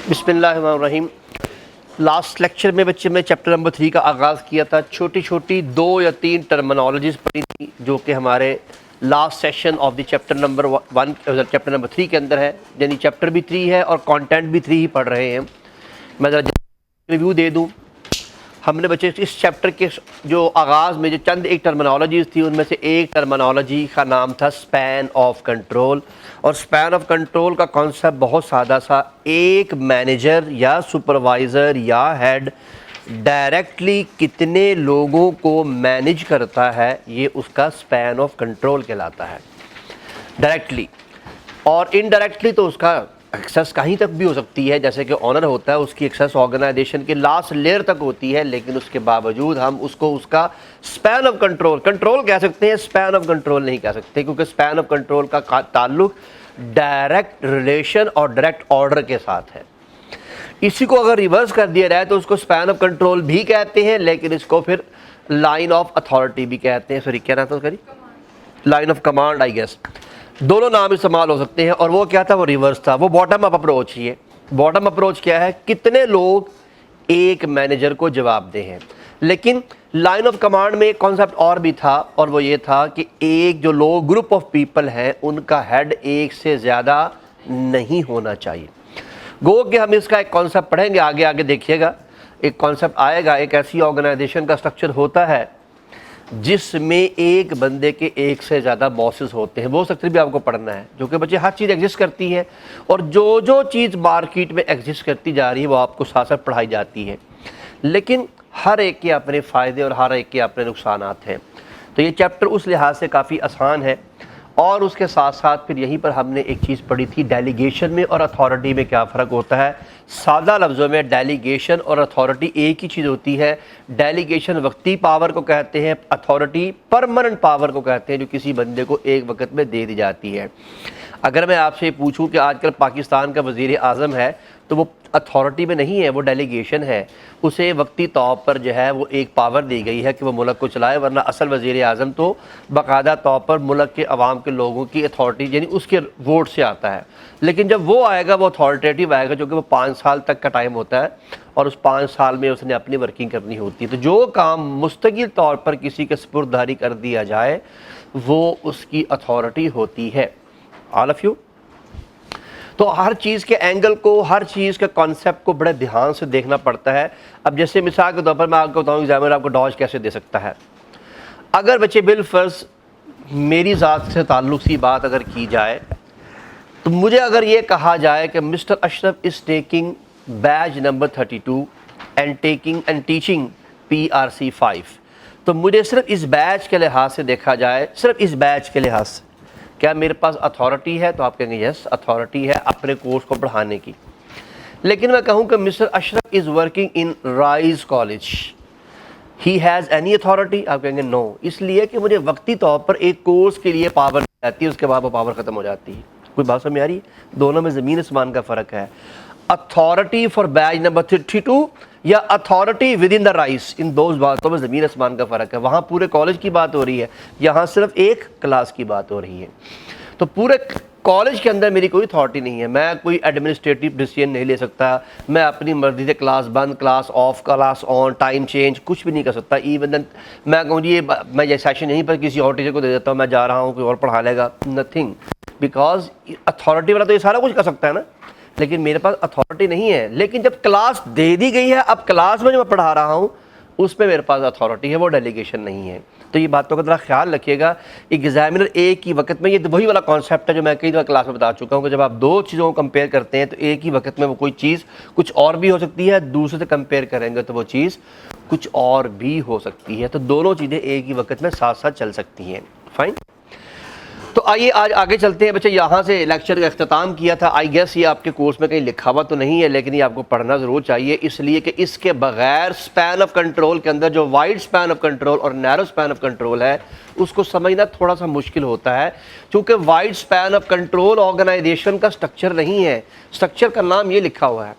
بسم اللہ الرحمن الرحیم۔ لاسٹ لیکچر میں بچے میں چیپٹر نمبر 3 کا آغاز کیا تھا۔ چھوٹی چھوٹی 2 یا 3 ٹرمنالوجیز پڑھی تھی جو کہ ہمارے last session of the chapter number 1 chapter number 3 کے اندر ہے، یعنی چیپٹر بھی 3 ہے اور کانٹینٹ بھی 3 ہی پڑھ رہے ہیں۔ میں ذرا ریویو دے دوں۔ ہم نے بچے اس چیپٹر کے جو آغاز میں جو چند ایک ٹرمنالوجیز تھی، ان میں سے ایک ٹرمنالوجی کا نام تھا سپین آف کنٹرول، اور سپین آف کنٹرول کا کانسیپٹ بہت سادہ سا، ایک مینیجر یا سپروائزر یا ہیڈ ڈائریکٹلی کتنے لوگوں کو مینیج کرتا ہے، یہ اس کا سپین آف کنٹرول کہلاتا ہے ڈائریکٹلی، اور انڈائریکٹلی تو اس کا ایکسیس کہیں تک بھی ہو سکتی ہے، جیسے کہ آنر ہوتا ہے اس کی ایکسیس آرگنائزیشن کے لاسٹ لیئر تک ہوتی ہے، لیکن اس کے باوجود ہم اس کو اس کا سپین آف کنٹرول کہہ سکتے ہیں، سپین آف کنٹرول نہیں کہہ سکتے، کیونکہ سپین آف کنٹرول کا تعلق ڈائریکٹ ریلیشن اور ڈائریکٹ آرڈر کے ساتھ ہے۔ اسی کو اگر ریورس کر دیا جائے تو اس کو سپین آف کنٹرول بھی کہتے ہیں، لیکن اس کو پھر لائن آف اتھارٹی بھی کہتے ہیں۔ سوری، کیا نام تھا اس کا؟ Line of command, I guess, دونوں نام استعمال ہو سکتے ہیں۔ اور وہ کیا تھا؟ وہ ریورس تھا، وہ باٹم اپ اپروچ ہی ہے۔ باٹم اپروچ کیا ہے؟ کتنے لوگ ایک مینیجر کو جواب دہ ہیں، لیکن لائن آف کمانڈ میں ایک کانسیپٹ اور بھی تھا، اور وہ یہ تھا کہ ایک جو لوگ گروپ آف پیپل ہیں ان کا ہیڈ ایک سے زیادہ نہیں ہونا چاہیے۔ گو کہ ہم اس کا ایک کانسیپٹ پڑھیں گے، آگے دیکھیے گا ایک کانسیپٹ آئے گا۔ ایک ایسی آرگنائزیشن کا سٹرکچر ہوتا ہے جس میں ایک بندے کے ایک سے زیادہ باسز ہوتے ہیں، وہ سٹرکچر بھی آپ کو پڑھنا ہے، جو کہ بچے ہر چیز ایگزسٹ کرتی ہے، اور جو چیز مارکیٹ میں ایگزسٹ کرتی جا رہی ہے وہ آپ کو ساتھ ساتھ پڑھائی جاتی ہے، لیکن ہر ایک کے اپنے فائدے اور ہر ایک کے اپنے نقصانات ہیں۔ تو یہ چیپٹر اس لحاظ سے کافی آسان ہے، اور اس کے ساتھ ساتھ پھر یہیں پر ہم نے ایک چیز پڑھی تھی، ڈیلیگیشن میں اور اتھارٹی میں کیا فرق ہوتا ہے۔ سادہ لفظوں میں ڈیلیگیشن اور اتھارٹی ایک ہی چیز ہوتی ہے۔ ڈیلیگیشن وقتی پاور کو کہتے ہیں، اتھارٹی پرماننٹ پاور کو کہتے ہیں، جو کسی بندے کو ایک وقت میں دے دی جاتی ہے۔ اگر میں آپ سے پوچھوں کہ آج کل پاکستان کا وزیر اعظم ہے تو وہ اتھارٹی میں نہیں ہے، وہ ڈیلیگیشن ہے، اسے وقتی طور پر جو ہے وہ ایک پاور دی گئی ہے کہ وہ ملک کو چلائے، ورنہ اصل وزیر اعظم تو باقاعدہ طور پر ملک کے عوام کے لوگوں کی اتھارٹی یعنی اس کے ووٹ سے آتا ہے، لیکن جب وہ آئے گا وہ اتھارٹیٹیو آئے گا، جو کہ وہ 5 سال تک کا ٹائم ہوتا ہے، اور اس 5 سال میں اس نے اپنی ورکنگ کرنی ہوتی ہے۔ تو جو کام مستقل طور پر کسی کے سپرداری کر دیا جائے وہ اس کی اتھارٹی ہوتی ہے۔ آل آف یو؟ تو ہر چیز کے اینگل کو، ہر چیز کے کانسیپٹ کو بڑے دھیان سے دیکھنا پڑتا ہے۔ اب جیسے مثال کے طور پر میں آپ کو بتاؤں ایگزامنر آپ کو ڈاج کیسے دے سکتا ہے۔ اگر بچے بالفرض میری ذات سے تعلق سی بات اگر کی جائے تو مجھے اگر یہ کہا جائے کہ mister Ashraf is taking batch number 32 and teaching PRC 5، تو مجھے صرف اس بیچ کے لحاظ سے دیکھا جائے، صرف اس بیچ کے لحاظ سے کیا میرے پاس اتھارٹی ہے؟ تو آپ کہیں گے یس اتھارٹی ہے اپنے کورس کو پڑھانے کی۔ لیکن میں کہوں کہ mister Ashraf is working in Rise college, he has any authority? آپ کہیں گے نو، اس لیے کہ مجھے وقتی طور پر ایک کورس کے لیے پاور دی جاتی ہے، اس کے بعد وہ پاور ختم ہو جاتی ہے۔ کوئی بات سمجھ آ رہی ہے؟ دونوں میں زمین آسمان کا فرق ہے۔ اتھارٹی فار بیچ نمبر 32 یا authority within the rise, ان دو باتوں میں زمین آسمان کا فرق ہے۔ وہاں پورے کالج کی بات ہو رہی ہے، یہاں صرف ایک کلاس کی بات ہو رہی ہے۔ تو پورے کالج کے اندر میری کوئی اتھارٹی نہیں ہے، میں کوئی ایڈمنسٹریٹو ڈیسیژن نہیں لے سکتا، میں اپنی مرضی سے کلاس بند، class off, class on, time change کچھ بھی نہیں کر سکتا۔ ایون میں کہوں جی میں یہ سیشن یہیں پر کسی اور ٹیچر کو دے دیتا ہوں، میں جا رہا ہوں کوئی اور پڑھا لے گا، نتھنگ، بیکاز اتھارٹی والا تو یہ سارا کچھ کر سکتا ہے نا، لیکن میرے پاس اتھارٹی نہیں ہے۔ لیکن جب کلاس دے دی گئی ہے، اب کلاس میں جو میں پڑھا رہا ہوں اس میں میرے پاس اتھارٹی ہے، وہ ڈیلیگیشن نہیں ہے۔ تو یہ باتوں کا ذرا خیال رکھیے گا۔ ایگزامنر ایک ہی وقت میں، یہ وہی والا کانسیپٹ ہے جو میں کئی دفعہ کلاس میں بتا چکا ہوں کہ جب آپ 2 چیزوں کو کمپیئر کرتے ہیں تو ایک ہی وقت میں وہ کوئی چیز کچھ اور بھی ہو سکتی ہے، دوسرے سے کمپیئر کریں گے تو وہ چیز کچھ اور بھی ہو سکتی ہے۔ تو دونوں چیزیں ایک ہی وقت میں ساتھ ساتھ چل سکتی ہیں۔ فائن۔ تو آئیے آج آگے چلتے ہیں بچے۔ یہاں سے لیکچر کا اختتام کیا تھا، آئی گیس یہ آپ کے کورس میں کہیں لکھا ہوا تو نہیں ہے، لیکن یہ آپ کو پڑھنا ضرور چاہیے، اس لیے کہ اس کے بغیر سپین آف کنٹرول کے اندر جو وائڈ سپین آف کنٹرول اور نیرو سپین آف کنٹرول ہے اس کو سمجھنا تھوڑا سا مشکل ہوتا ہے، چونکہ wide span of control organisation کا سٹرکچر نہیں ہے، سٹرکچر کا نام یہ لکھا ہوا ہے،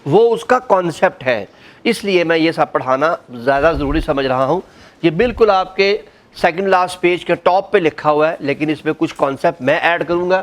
وہ اس کا کانسیپٹ ہے، اس لیے میں یہ سب پڑھانا زیادہ ضروری سمجھ رہا ہوں۔ یہ بالکل آپ کے سیکنڈ لاسٹ پیج کے ٹاپ پہ لکھا ہوا ہے، لیکن اس میں کچھ کانسیپٹ میں ایڈ کروں گا۔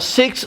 6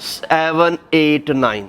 7, 8, 9,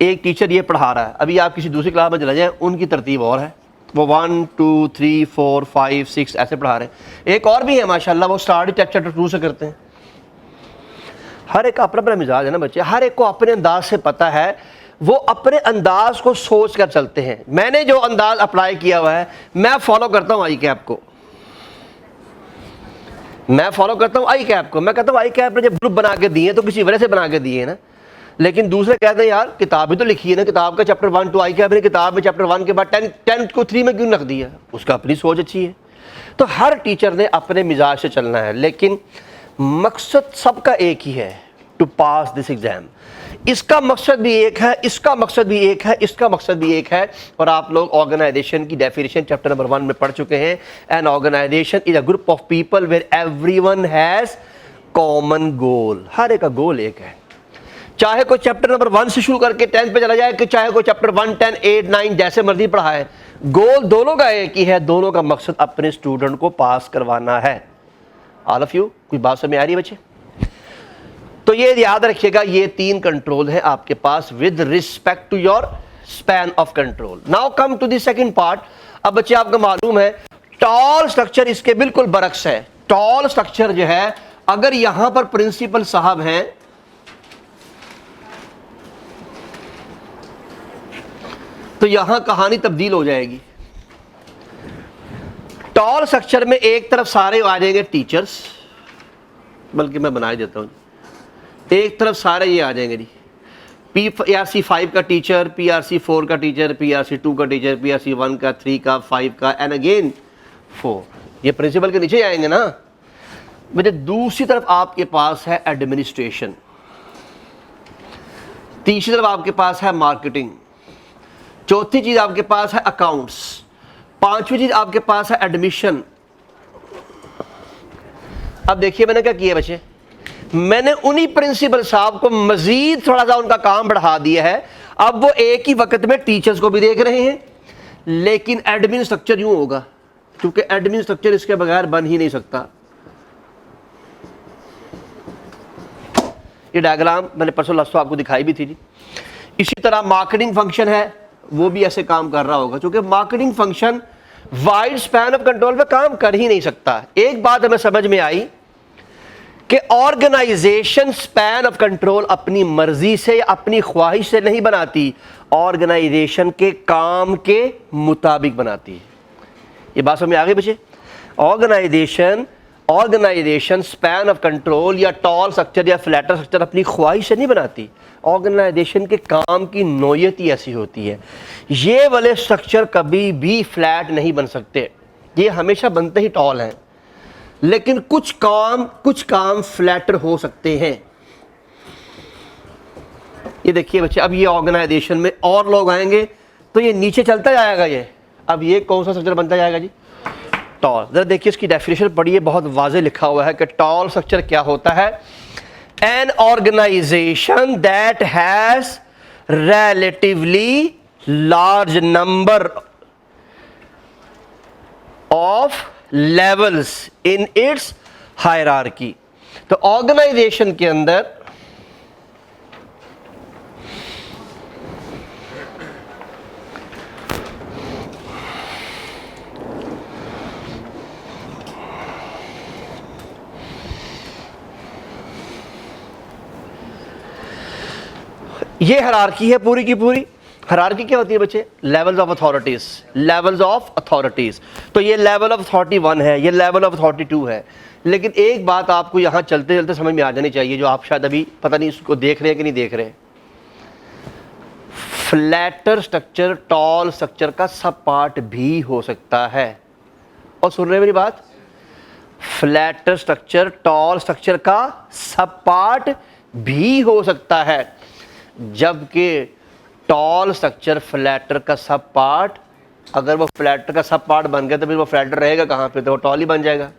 ایک ٹیچر یہ پڑھا رہا ہے, ابھی آپ کسی دوسری کلاس میں چلا جائیں, ان کی ترتیب اور ہے, وہ 1 2 3 4 5 6 ایسے پڑھا رہے ہیں. ایک اور بھی ہے ماشاءاللہ, وہ اسٹارٹ چیپٹر 2 سے کرتے ہیں. ہر ایک کا اپنا اپنا مزاج ہے نا بچے, ہر ایک کو اپنے انداز سے پتہ ہے, وہ اپنے انداز کو سوچ کر چلتے ہیں. میں نے جو انداز اپلائی کیا ہوا ہے, میں فالو کرتا ہوں آئی کیپ کو, میں فالو کرتا ہوں آئی کیپ کو. میں کہتا ہوں آئی کیپ نے جب گروپ بنا کے دیے تو کسی وجہ سے بنا کے دیے ہیں نا, لیکن دوسرے کہتے ہیں یار کتاب بھی تو لکھی ہے نا, کتاب کا چیپٹر 1 2 آئی کیپ نے کتاب میں چیپٹر 1 کے بعد 10 کو 3 میں کیوں رکھ دیا؟ اس کا اپنی سوچ اچھی ہے. تو ہر ٹیچر نے اپنے مزاج سے چلنا ہے, لیکن مقصد سب کا ایک ہی ہے, ٹو پاس دس ایگزام. اس کا مقصد بھی ایک ہے, اس کا مقصد بھی ایک ہے, اس کا مقصد بھی ایک ہے. اور آپ لوگ آرگنائزیشن کی ڈیفینیشن چیپٹر نمبر 1 میں پڑھ چکے ہیں. An organization is a group of people where everyone has common goal. ہر ایک کا گول ایک ہے, چاہے کوئی چیپٹر نمبر 1 سے شروع کر کے 10 پہ چلا جائے, کہ چاہے کوئی چیپٹر 1 10 8 9 جیسے مرضی پڑھائے, گول دونوں کا ایک ہی ہے. دونوں کا مقصد اپنے اسٹوڈنٹ کو پاس کروانا ہے. آل آف یو, کوئی بات سمجھ آ رہی ہے بچے؟ تو یہ یاد رکھیے گا, یہ 3 کنٹرول ہیں آپ کے پاس with respect to your span of control. Now come to the second part. اب بچے آپ کو معلوم ہے ٹال اسٹرکچر اس کے بالکل برعکس ہے. ٹال اسٹرکچر جو ہے, اگر یہاں پر پرنسپل صاحب ہیں تو یہاں کہانی تبدیل ہو جائے گی. ٹال اسٹرکچر میں ایک طرف سارے آ جائیں گے ٹیچرز, بلکہ میں بنا ہی دیتا ہوں, ایک طرف سارے یہ آ جائیں گے جی, پی آر سی 5 کا ٹیچر, پی آر سی 4 کا ٹیچر, پی آر سی 2 کا ٹیچر, پی آر سی 1 کا, 3 کا, 5 کا, اینڈ اگین 4. یہ پرنسپل کے نیچے آئیں گے نا. مجھے دوسری طرف آپ کے پاس ہے ایڈمنسٹریشن, تیسری طرف آپ کے پاس ہے مارکیٹنگ, چوتھی چیز آپ کے پاس ہے اکاؤنٹس, پانچویں چیز آپ کے پاس ہے ایڈمیشن. اب دیکھیے میں نے کیا کیا بچے, میں نے انہی پرنسپل صاحب کو مزید تھوڑا سا ان کا کام بڑھا دیا ہے. اب وہ ایک ہی وقت میں ٹیچرز کو بھی دیکھ رہے ہیں, لیکن ایڈمن اسٹرکچر یوں ہوگا, کیونکہ ایڈمن اسٹرکچر اس کے بغیر بن ہی نہیں سکتا. یہ ڈائیگرام میں نے پرسوں لاسٹ آپ کو دکھائی بھی تھی جی. اسی طرح مارکیٹنگ فنکشن ہے, وہ بھی ایسے کام کر رہا ہوگا, کیونکہ marketing function wide span of control پہ کام کر ہی نہیں سکتا. ایک بات ہمیں سمجھ میں آئی کہ آرگنائزیشن اسپین آف کنٹرول اپنی مرضی سے یا اپنی خواہش سے نہیں بناتی, آرگنائزیشن کے کام کے مطابق بناتی ہے. یہ بات سمجھ آ گئی بچے؟ آرگنائزیشن اسپین آف کنٹرول یا ٹال اسٹرکچر یا فلیٹر اسٹرکچر اپنی خواہش سے نہیں بناتی. آرگنائزیشن کے کام کی نوعیت ہی ایسی ہوتی ہے. یہ والے اسٹرکچر کبھی بھی فلیٹ نہیں بن سکتے, یہ ہمیشہ بنتے ہی ٹال ہیں, لیکن کچھ کام فلیٹر ہو سکتے ہیں. یہ دیکھیے بچے, اب یہ آرگنائزیشن میں اور لوگ آئیں گے تو یہ نیچے چلتا جائے گا. یہ اب یہ کون سا اسٹرکچر بنتا جائے گا جی؟ ٹال. ذرا دیکھیے اس کی ڈیفینیشن پڑھیے, بہت واضح لکھا ہوا ہے کہ ٹال اسٹرکچر کیا ہوتا ہے. An organization that has relatively large number of levels in its hierarchy. تو آرگنائزیشن کے اندر یہ ہرارکی ہے پوری کی پوری. ہرارکی کیا ہوتی ہے بچے؟ Levels of authorities. Levels of authorities. تو یہ لیول آف اتھارٹی 1 ہے, یہ لیول آف اتھارٹی 2 ہے. لیکن ایک بات آپ کو یہاں چلتے چلتے سمجھ میں آ جانی چاہیے, جو آپ شاید ابھی پتہ نہیں اس کو دیکھ رہے ہیں کہ نہیں دیکھ رہے. فلیٹر اسٹرکچر ٹال اسٹرکچر کا سب پارٹ بھی ہو سکتا ہے. اور سن رہے ہیں میری بات؟ فلیٹر اسٹرکچر ٹال اسٹرکچر کا سب پارٹ بھی ہو سکتا ہے, جبکہ ٹال اسٹرکچر فلیٹر کا سب پارٹ, اگر وہ فلیٹر کا سب پارٹ بن گیا تو پھر وہ فلیٹر رہے گا کہاں پہ؟ تو وہ ٹال ہی بن جائے گا.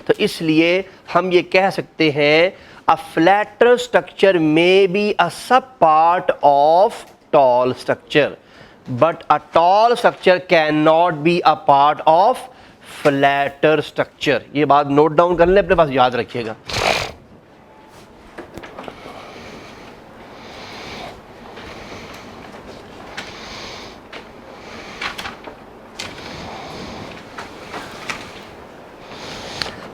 تو اس لیے ہم یہ کہہ سکتے ہیں a flatter structure may be a sub part of tall structure, but a tall structure cannot be a part of flatter structure. یہ بات نوٹ ڈاؤن کر لیں, اپنے پاس یاد رکھیے گا.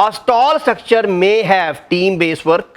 A tall structure may have team based work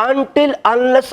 Until unless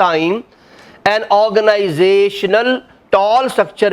time an organizational tall structure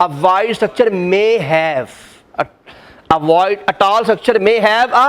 a wide structure may have a tall structure may have a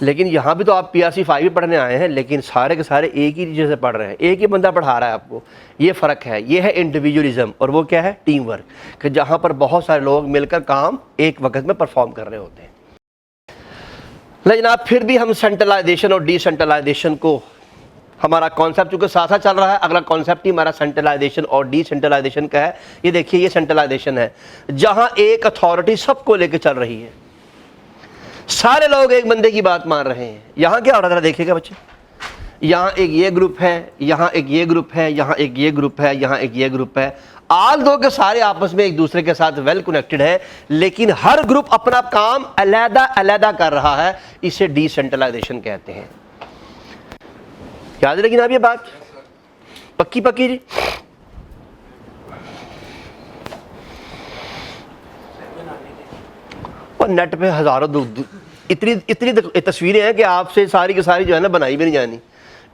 لیکن یہاں بھی تو آپ PRC-5 بھی پڑھنے آئے ہیں، لیکن سارے کے سارے ایک ہی چیز سے پڑھ رہے ہیں، ایک ہی بندہ پڑھا رہا ہے آپ کو. یہ فرق ہے. یہ ہے انڈیویجولزم، اور وہ کیا ہے؟ ٹیم ورک، کہ جہاں پر بہت سارے لوگ مل کر کام ایک وقت میں پرفارم کر رہے ہوتے ہیں. جناب پھر بھی ہم سینٹرلائزیشن اور ڈی سینٹرلائزیشن کو، ہمارا کانسیپٹ چونکہ ساتھ ساتھ چل رہا ہے، اگلا کانسیپٹ ہی ہمارا سینٹرلائزیشن اور ڈی سینٹرلائزیشن کا ہے. یہ دیکھیے، یہ سینٹرلائزیشن ہے جہاں ایک اتھارٹی سب کو لے کے چل رہی ہے، سارے لوگ ایک بندے کی بات مان رہے ہیں. یہاں کیا ہو رہا ہے دیکھیے گا بچے، یہاں ایک یہ گروپ ہے، یہاں ایک یہ گروپ ہے، یہاں ایک یہ گروپ ہے، یہاں ایک یہ گروپ ہے. آل دو کے سارے آپس میں ایک دوسرے کے ساتھ ویل کنیکٹڈ ہے، لیکن ہر گروپ اپنا کام علیحدہ علیحدہ کر رہا ہے. اسے ڈی سینٹرلائزیشن کہتے ہیں. یاد رکھیں آپ یہ بات پکی پکی جی. اور نیٹ پہ ہزاروں اتنی تصویریں ہیں کہ آپ سے ساری کی ساری جو ہے نا بنائی بھی نہیں جانی،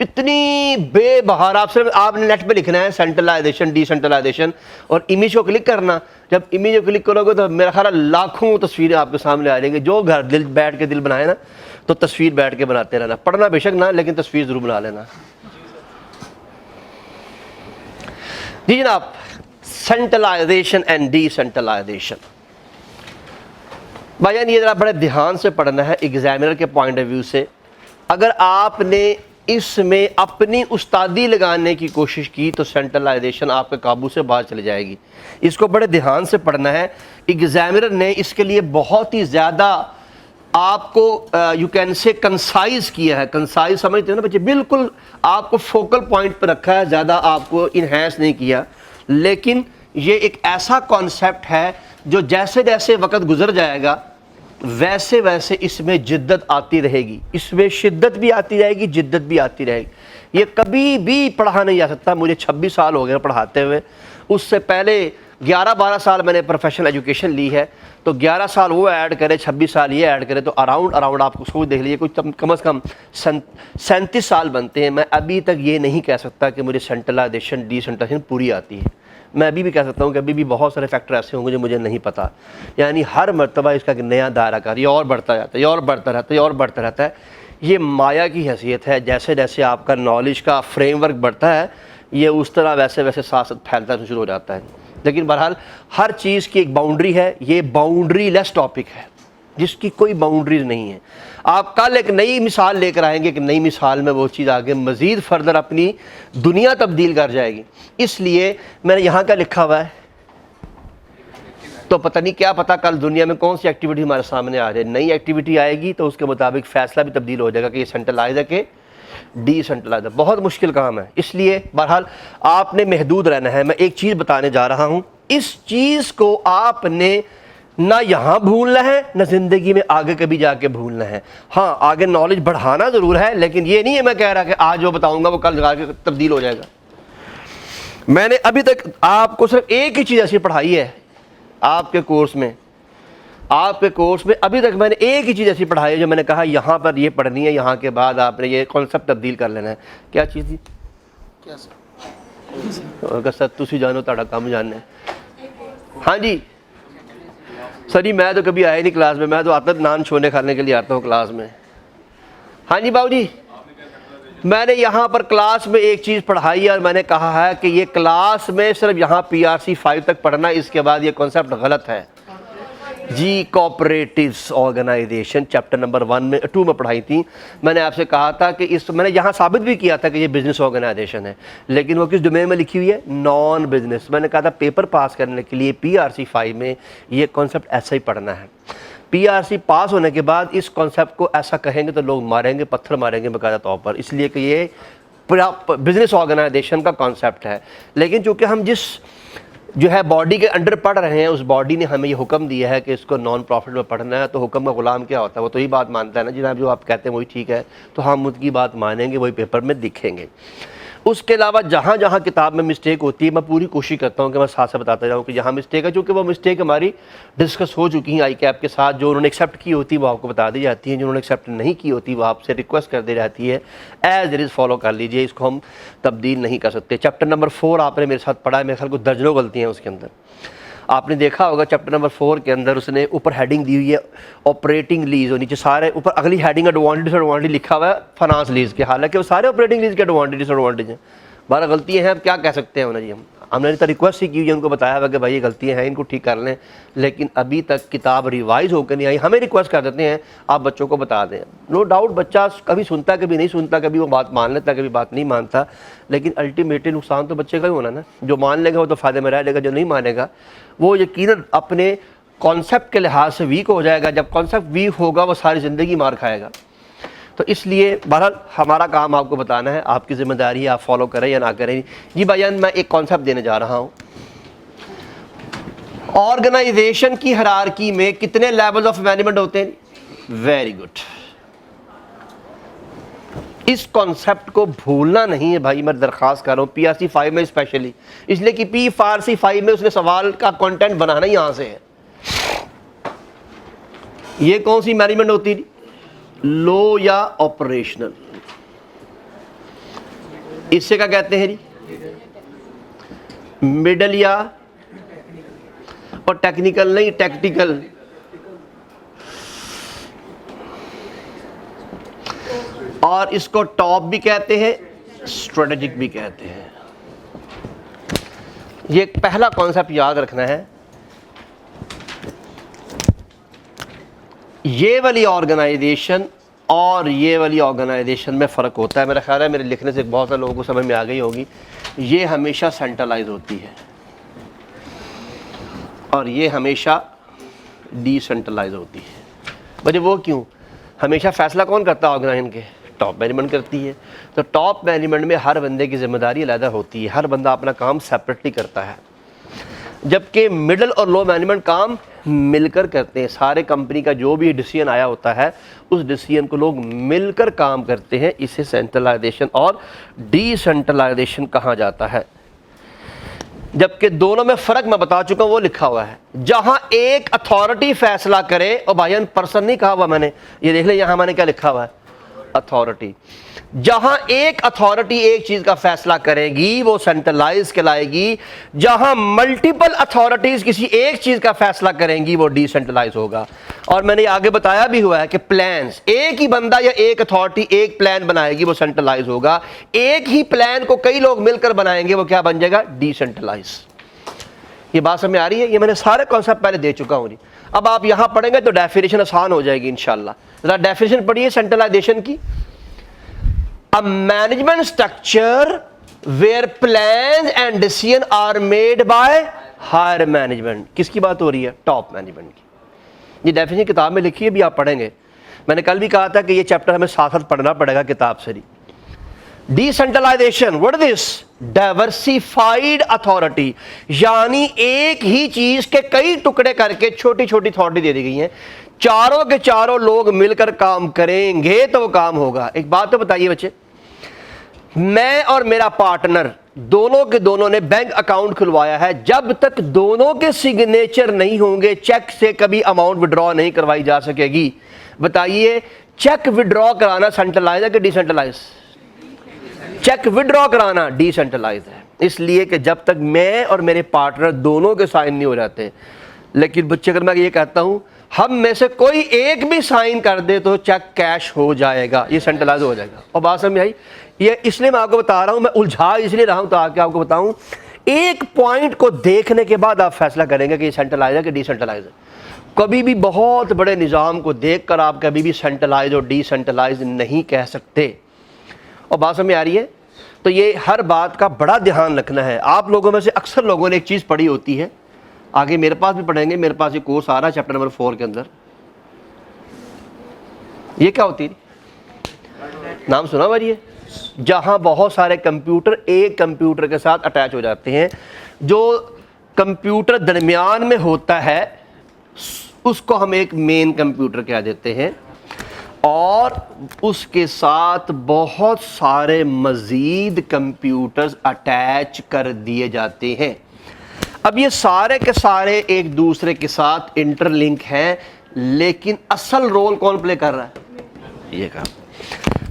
اتنی بے بہار. آپ نے نیٹ پہ لکھنا ہے سینٹرلائزیشن ڈی سینٹرلائزیشن اور امیج کو کلک کرنا. جب امیج کو کلک کرو گے تو میرا خیال ہے لاکھوں تصویریں آپ کے سامنے آ جائیں گی. جو گھر دل بیٹھ کے دل بنائے نا تو تصویر بیٹھ کے بناتے رہنا، پڑھنا بے شک نہ، لیکن تصویر ضرور بنا لینا. جی جناب، سینٹرلائزیشن اینڈ ڈی سینٹرلائزیشن. بھائی یہ ذرا بڑے دھیان سے پڑھنا ہے ایگزامینر کے پوائنٹ آف ویو سے. اگر آپ نے اس میں اپنی استادی لگانے کی کوشش کی تو سینٹرلائزیشن آپ کے قابو سے باہر چلی جائے گی. اس کو بڑے دھیان سے پڑھنا ہے. ایگزامینر نے اس کے لیے بہت ہی زیادہ آپ کو یو کین سے کنسائز کیا ہے. کنسائز سمجھتے ہیں نا بچے، بالکل آپ کو فوکل پوائنٹ پہ رکھا ہے، زیادہ آپ کو انہینس نہیں کیا. لیکن یہ ایک ایسا کانسیپٹ ہے جو جیسے جیسے وقت گزر جائے گا ویسے ویسے اس میں جدت آتی رہے گی، اس میں شدت بھی آتی رہے گی، جدت بھی آتی رہے گی. یہ کبھی بھی پڑھا نہیں جا سکتا. مجھے 26 سال ہو گئے پڑھاتے ہوئے، اس سے پہلے 11-12 سال میں نے پروفیشنل ایجوکیشن لی ہے، تو 11 سال وہ ایڈ کرے، 26 سال یہ ایڈ کرے، تو اراؤنڈ آپ اس کو دیکھ لیجیے کوئی کم از کم 37 سال بنتے ہیں. میں ابھی تک یہ نہیں کہہ سکتا کہ مجھے سینٹرلائزیشن ڈی سینٹرلائزیشن پوری آتی ہے. میں ابھی بھی کہہ سکتا ہوں کہ ابھی بھی بہت سارے فیکٹر ایسے ہوں گے جو مجھے نہیں پتہ. یعنی ہر مرتبہ اس کا ایک نیا دائرہ کار، یہ اور بڑھتا جاتا ہے، یہ اور بڑھتا رہتا ہے، یہ اور بڑھتا رہتا ہے. یہ مایا کی حیثیت ہے. جیسے جیسے آپ کا نالج کا فریم ورک بڑھتا ہے، یہ اس طرح ویسے ویسے ساتھ ساتھ پھیلتا شروع ہو جاتا ہے. لیکن بہرحال ہر چیز کی ایک باؤنڈری ہے. یہ باؤنڈری لیس ٹاپک ہے جس کی کوئی باؤنڈریز نہیں ہے. آپ کل ایک نئی مثال لے کر آئیں گے کہ نئی مثال میں وہ چیز آگے مزید فردر اپنی دنیا تبدیل کر جائے گی. اس لیے میں نے یہاں کا لکھا ہوا ہے، تو پتہ نہیں کیا پتہ کل دنیا میں کون سی ایکٹیویٹی ہمارے سامنے آ جائے. نئی ایکٹیویٹی آئے گی تو اس کے مطابق فیصلہ بھی تبدیل ہو جائے گا کہ یہ سینٹرلائز ہے کہ ڈی سینٹرلائز ہے. بہت مشکل کام ہے. اس لیے بہرحال آپ نے محدود رہنا ہے. میں ایک چیز بتانے جا رہا ہوں، اس چیز کو آپ نے نہ یہاں بھولنا ہے نہ زندگی میں آگے کبھی جا کے بھولنا ہے. ہاں آگے نالج بڑھانا ضرور ہے، لیکن یہ نہیں ہے میں کہہ رہا کہ آج جو بتاؤں گا وہ کل جا کے تبدیل ہو جائے گا. میں نے ابھی تک آپ کو صرف ایک ہی چیز ایسی پڑھائی ہے آپ کے کورس میں ابھی تک میں نے ایک ہی چیز ایسی پڑھائی ہے جو میں نے کہا یہاں پر یہ پڑھنی ہے، یہاں کے بعد آپ نے یہ کانسیپٹ تبدیل کر لینا ہے. کیا چیز تھی؟ کیا سر تسی جانو تہاڈا کام جاننا ہے. ہاں جی سر جی، میں تو کبھی آیا نہیں کلاس میں تو آتا نان چھونے کھانے کے لیے آتا ہوں کلاس میں. ہاں جی باؤ جی، میں نے یہاں پر کلاس میں ایک چیز پڑھائی ہے اور میں نے کہا ہے کہ یہ کلاس میں صرف یہاں PRC-5 تک پڑھنا، اس کے بعد یہ کانسیپٹ غلط ہے. جی کوآپریٹیوس آرگنائزیشن چیپٹر نمبر 2 میں پڑھائی تھی. میں نے آپ سے کہا تھا کہ میں نے یہاں ثابت بھی کیا تھا کہ یہ بزنس آرگنائزیشن ہے، لیکن وہ کس ڈومین میں لکھی ہوئی ہے؟ Non business. میں نے کہا تھا پیپر پاس کرنے کے لیے PRC-5 میں یہ کانسیپٹ ایسا ہی پڑھنا ہے. PRC پاس ہونے کے بعد اس کانسیپٹ کو ایسا کہیں گے تو لوگ ماریں گے، پتھر ماریں گے باقاعدہ طور پر، اس لیے کہ یہ بزنس آرگنائزیشن کا کانسیپٹ ہے. لیکن چونکہ ہم جس جو ہے باڈی کے انڈر پڑھ رہے ہیں، اس باڈی نے ہمیں یہ حکم دیا ہے کہ اس کو نان پروفٹ میں پڑھنا ہے، تو حکم کا غلام کیا ہوتا ہے؟ وہ تو ہی بات مانتا ہے نا جناب، جو آپ کہتے ہیں وہی ٹھیک ہے، تو ہم ان کی بات مانیں گے، وہی پیپر میں دکھیں گے. اس کے علاوہ جہاں جہاں کتاب میں مسٹیک ہوتی ہے میں پوری کوشش کرتا ہوں کہ میں ساتھ ساتھ بتاتا جاؤں کہ یہاں مسٹیک ہے، چونکہ وہ مسٹیک ہماری ڈسکس ہو چکی ہیں آئی کیپ کے ساتھ. جو انہوں نے ایکسیپٹ کی ہوتی ہے وہ آپ کو بتا دی جاتی ہیں، جو انہوں نے ایکسیپٹ نہیں کی ہوتی وہ آپ سے ریکویسٹ کر دی جاتی ہے ایز اٹ از فالو کر لیجئے، اس کو ہم تبدیل نہیں کر سکتے. چیپٹر نمبر 4 آپ نے میرے ساتھ پڑھا ہے، میرے خیال کو درجنوں غلطیاں ہیں اس کے اندر. آپ نے دیکھا ہوگا چیپٹر نمبر 4 کے اندر اس نے اوپر ہیڈنگ دی ہوئی ہے آپریٹنگ لیز، اور نیچے سارے اوپر اگلی ہیڈنگ ایڈوانٹیج ڈس ایڈوانٹیج لکھا ہوا ہے فنانس لیز کے، حالانکہ وہ سارے آپریٹنگ لیز کے ایڈوانٹیج ڈس ایڈوانٹیج ہیں. 12 غلطیاں ہیں، اب کیا کہہ سکتے ہیں جی. ہم نے تو ریکویسٹ ہی کی ہوئی ہے ان کو بتایا ہوا کہ بھائی یہ غلطیاں ہیں ان کو ٹھیک کر لیں، لیکن ابھی تک کتاب ریوائز ہو کے نہیں آئی. ہمیں ریکویسٹ کر دیتے ہیں آپ بچوں کو بتا دیں. نو ڈاؤٹ بچہ کبھی سنتا کبھی نہیں سنتا، کبھی وہ بات مان لیتا کبھی بات نہیں مانتا، لیکن الٹیمیٹلی نقصان تو بچے کا ہی ہونا نا. جو مان لے گا وہ تو فائدے میں رہ لے گا، جو نہیں مانے گا وہ یقیناً اپنے کانسیپٹ کے لحاظ سے ویک ہو جائے گا. جب کانسیپٹ ویک ہوگا وہ ساری زندگی مار کھائے گا. تو اس لیے بہرحال ہمارا کام آپ کو بتانا ہے، آپ کی ذمہ داری ہے آپ فالو کریں یا نہ کریں. جی بھائیان میں ایک کانسیپٹ دینے جا رہا ہوں. آرگنائزیشن کی ہیرارکی میں کتنے لیولز آف مینجمنٹ ہوتے ہیں؟ Very good. اس کانسیپٹ کو بھولنا نہیں ہے بھائی، میں درخواست کر رہا ہوں PRC 5 میں اسپیشلی، اس لیے کہ PRC 5 میں اس نے سوال کا کنٹینٹ بنانا ہی یہاں سے ہے. یہ کون سی مینجمنٹ ہوتی ہے؟ لو یا آپریشنل. اس سے کیا کہتے ہیں جی؟ مڈل یا اور ٹیکنیکل نہیں ٹیکٹیکل. اور اس کو ٹاپ بھی کہتے ہیں اسٹریٹجک بھی کہتے ہیں. یہ ایک پہلا کانسیپٹ یاد رکھنا ہے. یہ والی آرگنائزیشن اور یہ والی آرگنائزیشن میں فرق ہوتا ہے. میرا خیال ہے میرے لکھنے سے بہت سارے لوگوں کو سمجھ میں آ گئی ہوگی. یہ ہمیشہ سینٹرلائز ہوتی ہے اور یہ ہمیشہ ڈی سینٹرلائز ہوتی ہے. بھائی وہ کیوں؟ ہمیشہ فیصلہ کون کرتا ہے آرگنائزیشن کے؟ ٹاپ مینجمنٹ کرتی ہے. تو ٹاپ مینجمنٹ میں ہر بندے کی ذمہ داری علیحدہ ہوتی ہے، ہر بندہ اپنا کام سیپریٹلی کرتا ہے، جبکہ مڈل اور لو مینجمنٹ کام مل کر کرتے ہیں. سارے کمپنی کا جو بھی ڈیسیژن آیا ہوتا ہے اس ڈیسیژن کو لوگ مل کر کام کرتے ہیں. اسے سینٹرلائزیشن اور ڈی سینٹرلائزیشن کہا جاتا ہے. جبکہ دونوں میں فرق میں بتا چکا ہوں، وہ لکھا ہوا ہے. جہاں ایک اتھارٹی فیصلہ کرے، اور بھائیان پرسن نہیں کہا ہوا میں نے، یہ دیکھ لیں یہاں میں نے کیا لکھا ہوا ہے؟ اتھارٹی. جہاں ایک اتھارٹی ایک چیز کا فیصلہ کرے گی وہ سینٹرلائز کہلائے گی. جہاں ملٹیپل اتھارٹیز کسی ایک چیز کا فیصلہ کریں گی وہ ڈی سینٹرلائز ہوگا. اور میں نے آگے بتایا بھی ہوا ہے کہ پلانز، ایک ہی بندہ یا ایک اتھارٹی ایک پلان بنائے گی وہ سینٹرلائز ہوگا. ایک ہی پلان کو کئی لوگ مل کر بنائیں گے وہ کیا بن جائے گا؟ D centralise. یہ بات سمجھ آ رہی ہے؟ یہ میں نے سارے کانسیپٹ پہلے دے چکا ہوں جی. اب آپ یہاں پڑھیں گے تو ڈیفینیشن آسان ہو جائے گی انشاءاللہ. ذرا ڈیفینیشن پڑھیے سینٹرلائزیشن کی. A management structure where plans and decisions are made by higher management. کس کی بات ہو رہی ہے؟ ٹاپ مینجمنٹ کی. یہ ڈیفینیشن کتاب میں لکھی ہے، بھی آپ پڑھیں گے. میں نے کل بھی کہا تھا کہ یہ چیپٹر ہمیں ساتھ ساتھ پڑھنا پڑے گا کتاب سے. Decentralisation what is this? Diversified authority، یعنی ایک ہی چیز کے کئی ٹکڑے کر کے چھوٹی چھوٹی اتھارٹی دے دی گئی ہیں. چاروں کے چاروں لوگ مل کر کام کریں گے تو وہ کام ہوگا. ایک بات تو بتائیے بچے، میں اور میرا پارٹنر دونوں کے دونوں نے بینک اکاؤنٹ کھلوایا ہے، جب تک دونوں کے سگنیچر نہیں ہوں گے چیک سے کبھی اماؤنٹ وڈرا نہیں کروائی جا سکے گی. بتائیے چیک وڈرا کرانا سینٹرلائز ہے کہ ڈی سینٹرلائز؟ چیک وڈرا کرانا ڈی سینٹرلائز ہے، اس لیے کہ جب تک میں اور میرے پارٹنر دونوں کے سائن نہیں ہو جاتے. لیکن بچے اگر میں یہ کہتا ہوں ہم میں سے کوئی ایک بھی سائن کر دے تو چیک کیش ہو جائے گا، یہ سینٹرلائز ہو جائے گا. اور بات سمجھ آئی؟ یہ اس لیے میں آپ کو بتا رہا ہوں، میں الجھا اس لیے رہا ہوں تاکہ آپ کو بتاؤں ایک پوائنٹ کو دیکھنے کے بعد آپ فیصلہ کریں گے کہ یہ سینٹرلائز ہے کہ ڈی سینٹرلائز ہے. کبھی بھی بہت بڑے نظام کو دیکھ کر آپ کبھی بھی سینٹرلائز اور ڈی سینٹرلائز نہیں کہہ سکتے. اور بات سمجھ آ رہی ہے؟ تو یہ ہر بات کا بڑا دھیان رکھنا ہے. آپ لوگوں میں سے اکثر لوگوں نے ایک چیز پڑھی ہوتی ہے، آگے میرے پاس بھی پڑھیں گے، میرے پاس یہ کورس آ رہا ہے چیپٹر نمبر 4 کے اندر. یہ کیا ہوتی ہے؟ نام سنا ہوا یہ؟ جہاں بہت سارے کمپیوٹر ایک کمپیوٹر کے ساتھ اٹیچ ہو جاتے ہیں. جو کمپیوٹر درمیان میں ہوتا ہے اس کو ہم ایک مین کمپیوٹر کہہ دیتے ہیں، اور اس کے ساتھ بہت سارے مزید کمپیوٹرز اٹیچ کر دیے جاتے ہیں. اب یہ سارے کے سارے ایک دوسرے کے ساتھ انٹر لنک ہیں، لیکن اصل رول کون پلے کر رہا ہے؟ یہ کام.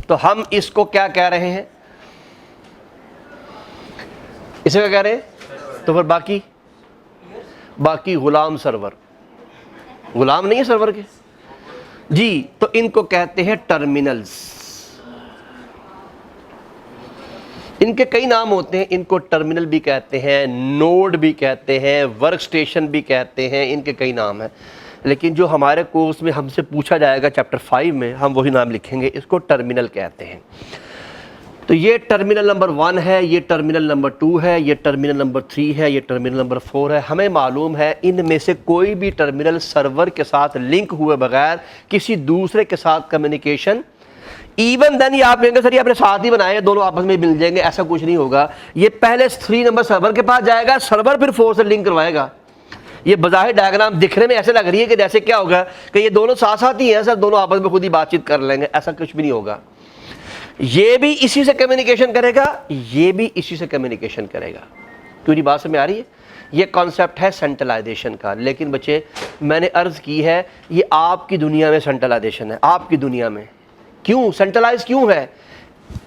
تو ہم اس کو کیا کہہ رہے ہیں؟ اسے کیا کہہ رہے ہیں؟ تو پھر باقی باقی غلام سرور، غلام نہیں ہے سرور کے جی، تو ان کو کہتے ہیں ٹرمینلز۔ ان کے کئی نام ہوتے ہیں، ان کو ٹرمینل بھی کہتے ہیں، نوڈ بھی کہتے ہیں، ورک سٹیشن بھی کہتے ہیں، ان کے کئی نام ہیں، لیکن جو ہمارے کورس میں ہم سے پوچھا جائے گا چیپٹر 5 میں ہم وہی نام لکھیں گے، اس کو ٹرمینل کہتے ہیں۔ تو یہ ٹرمینل نمبر 1 ہے، یہ ٹرمینل نمبر 2 ہے، یہ ٹرمینل نمبر 3 ہے، یہ ٹرمینل نمبر 4 ہے۔ ہمیں معلوم ہے ان میں سے کوئی بھی ٹرمینل سرور کے ساتھ لنک ہوئے بغیر کسی دوسرے کے ساتھ کمیونیکیشن، ایون دین یہ آپ کہیں گے سر یہ اپنے ساتھ ہی بنائے دونوں آپس میں مل جائیں گے، ایسا کچھ نہیں ہوگا۔ یہ پہلے 3 نمبر سرور کے پاس جائے گا، سرور پھر 4 سے لنک کروائے گا۔ یہ بظاہر ڈائیگرام دکھنے میں ایسے لگ رہی ہے کہ جیسے کیا ہوگا کہ یہ دونوں ساتھ ساتھ ہی ہیں سر، دونوں آپس میں خود ہی بات چیت کر لیں گے، ایسا کچھ بھی نہیں ہوگا۔ یہ بھی اسی سے کمیونیکیشن کرے گا، یہ بھی اسی سے کمیونیکیشن کرے گا۔ پوری بات سمجھ میں آ رہی ہے؟ یہ کانسیپٹ ہے سینٹرلائزیشن کا، لیکن بچے میں نے عرض کی ہے یہ آپ کی دنیا میں سینٹرلائزیشن ہے، آپ کی دنیا میں کیوں سینٹرلائز کیوں ہے؟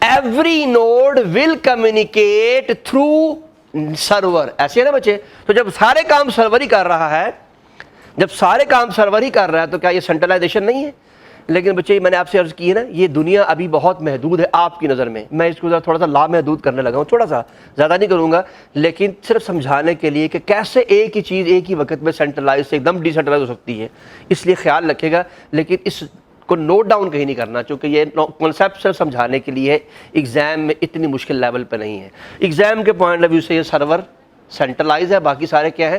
Every node will communicate through سرور، ایسے ہے نا بچے؟ تو جب سارے کام سرور ہی کر رہا ہے، جب سارے کام سرور ہی کر رہا ہے تو کیا یہ سینٹرلائزیشن نہیں ہے؟ لیکن بچے میں نے آپ سے عرض کی ہے نا یہ دنیا ابھی بہت محدود ہے آپ کی نظر میں، میں اس کو تھوڑا سا لامحدود کرنے لگا ہوں، تھوڑا سا زیادہ نہیں کروں گا، لیکن صرف سمجھانے کے لیے کہ کیسے ایک ہی چیز ایک ہی وقت میں سینٹرلائز سے ایک دم ڈی سینٹرلائز ہو سکتی ہے، اس لیے خیال رکھے گا، لیکن اس کو نوٹ ڈاؤن کہیں نہیں کرنا، چونکہ یہ کانسیپٹ صرف سمجھانے کے لیے ایگزام میں اتنی مشکل لیول پہ نہیں ہے۔ ایگزام کے پوائنٹ آف ویو سے یہ سرور سینٹرلائز ہے، باقی سارے کیا ہے؟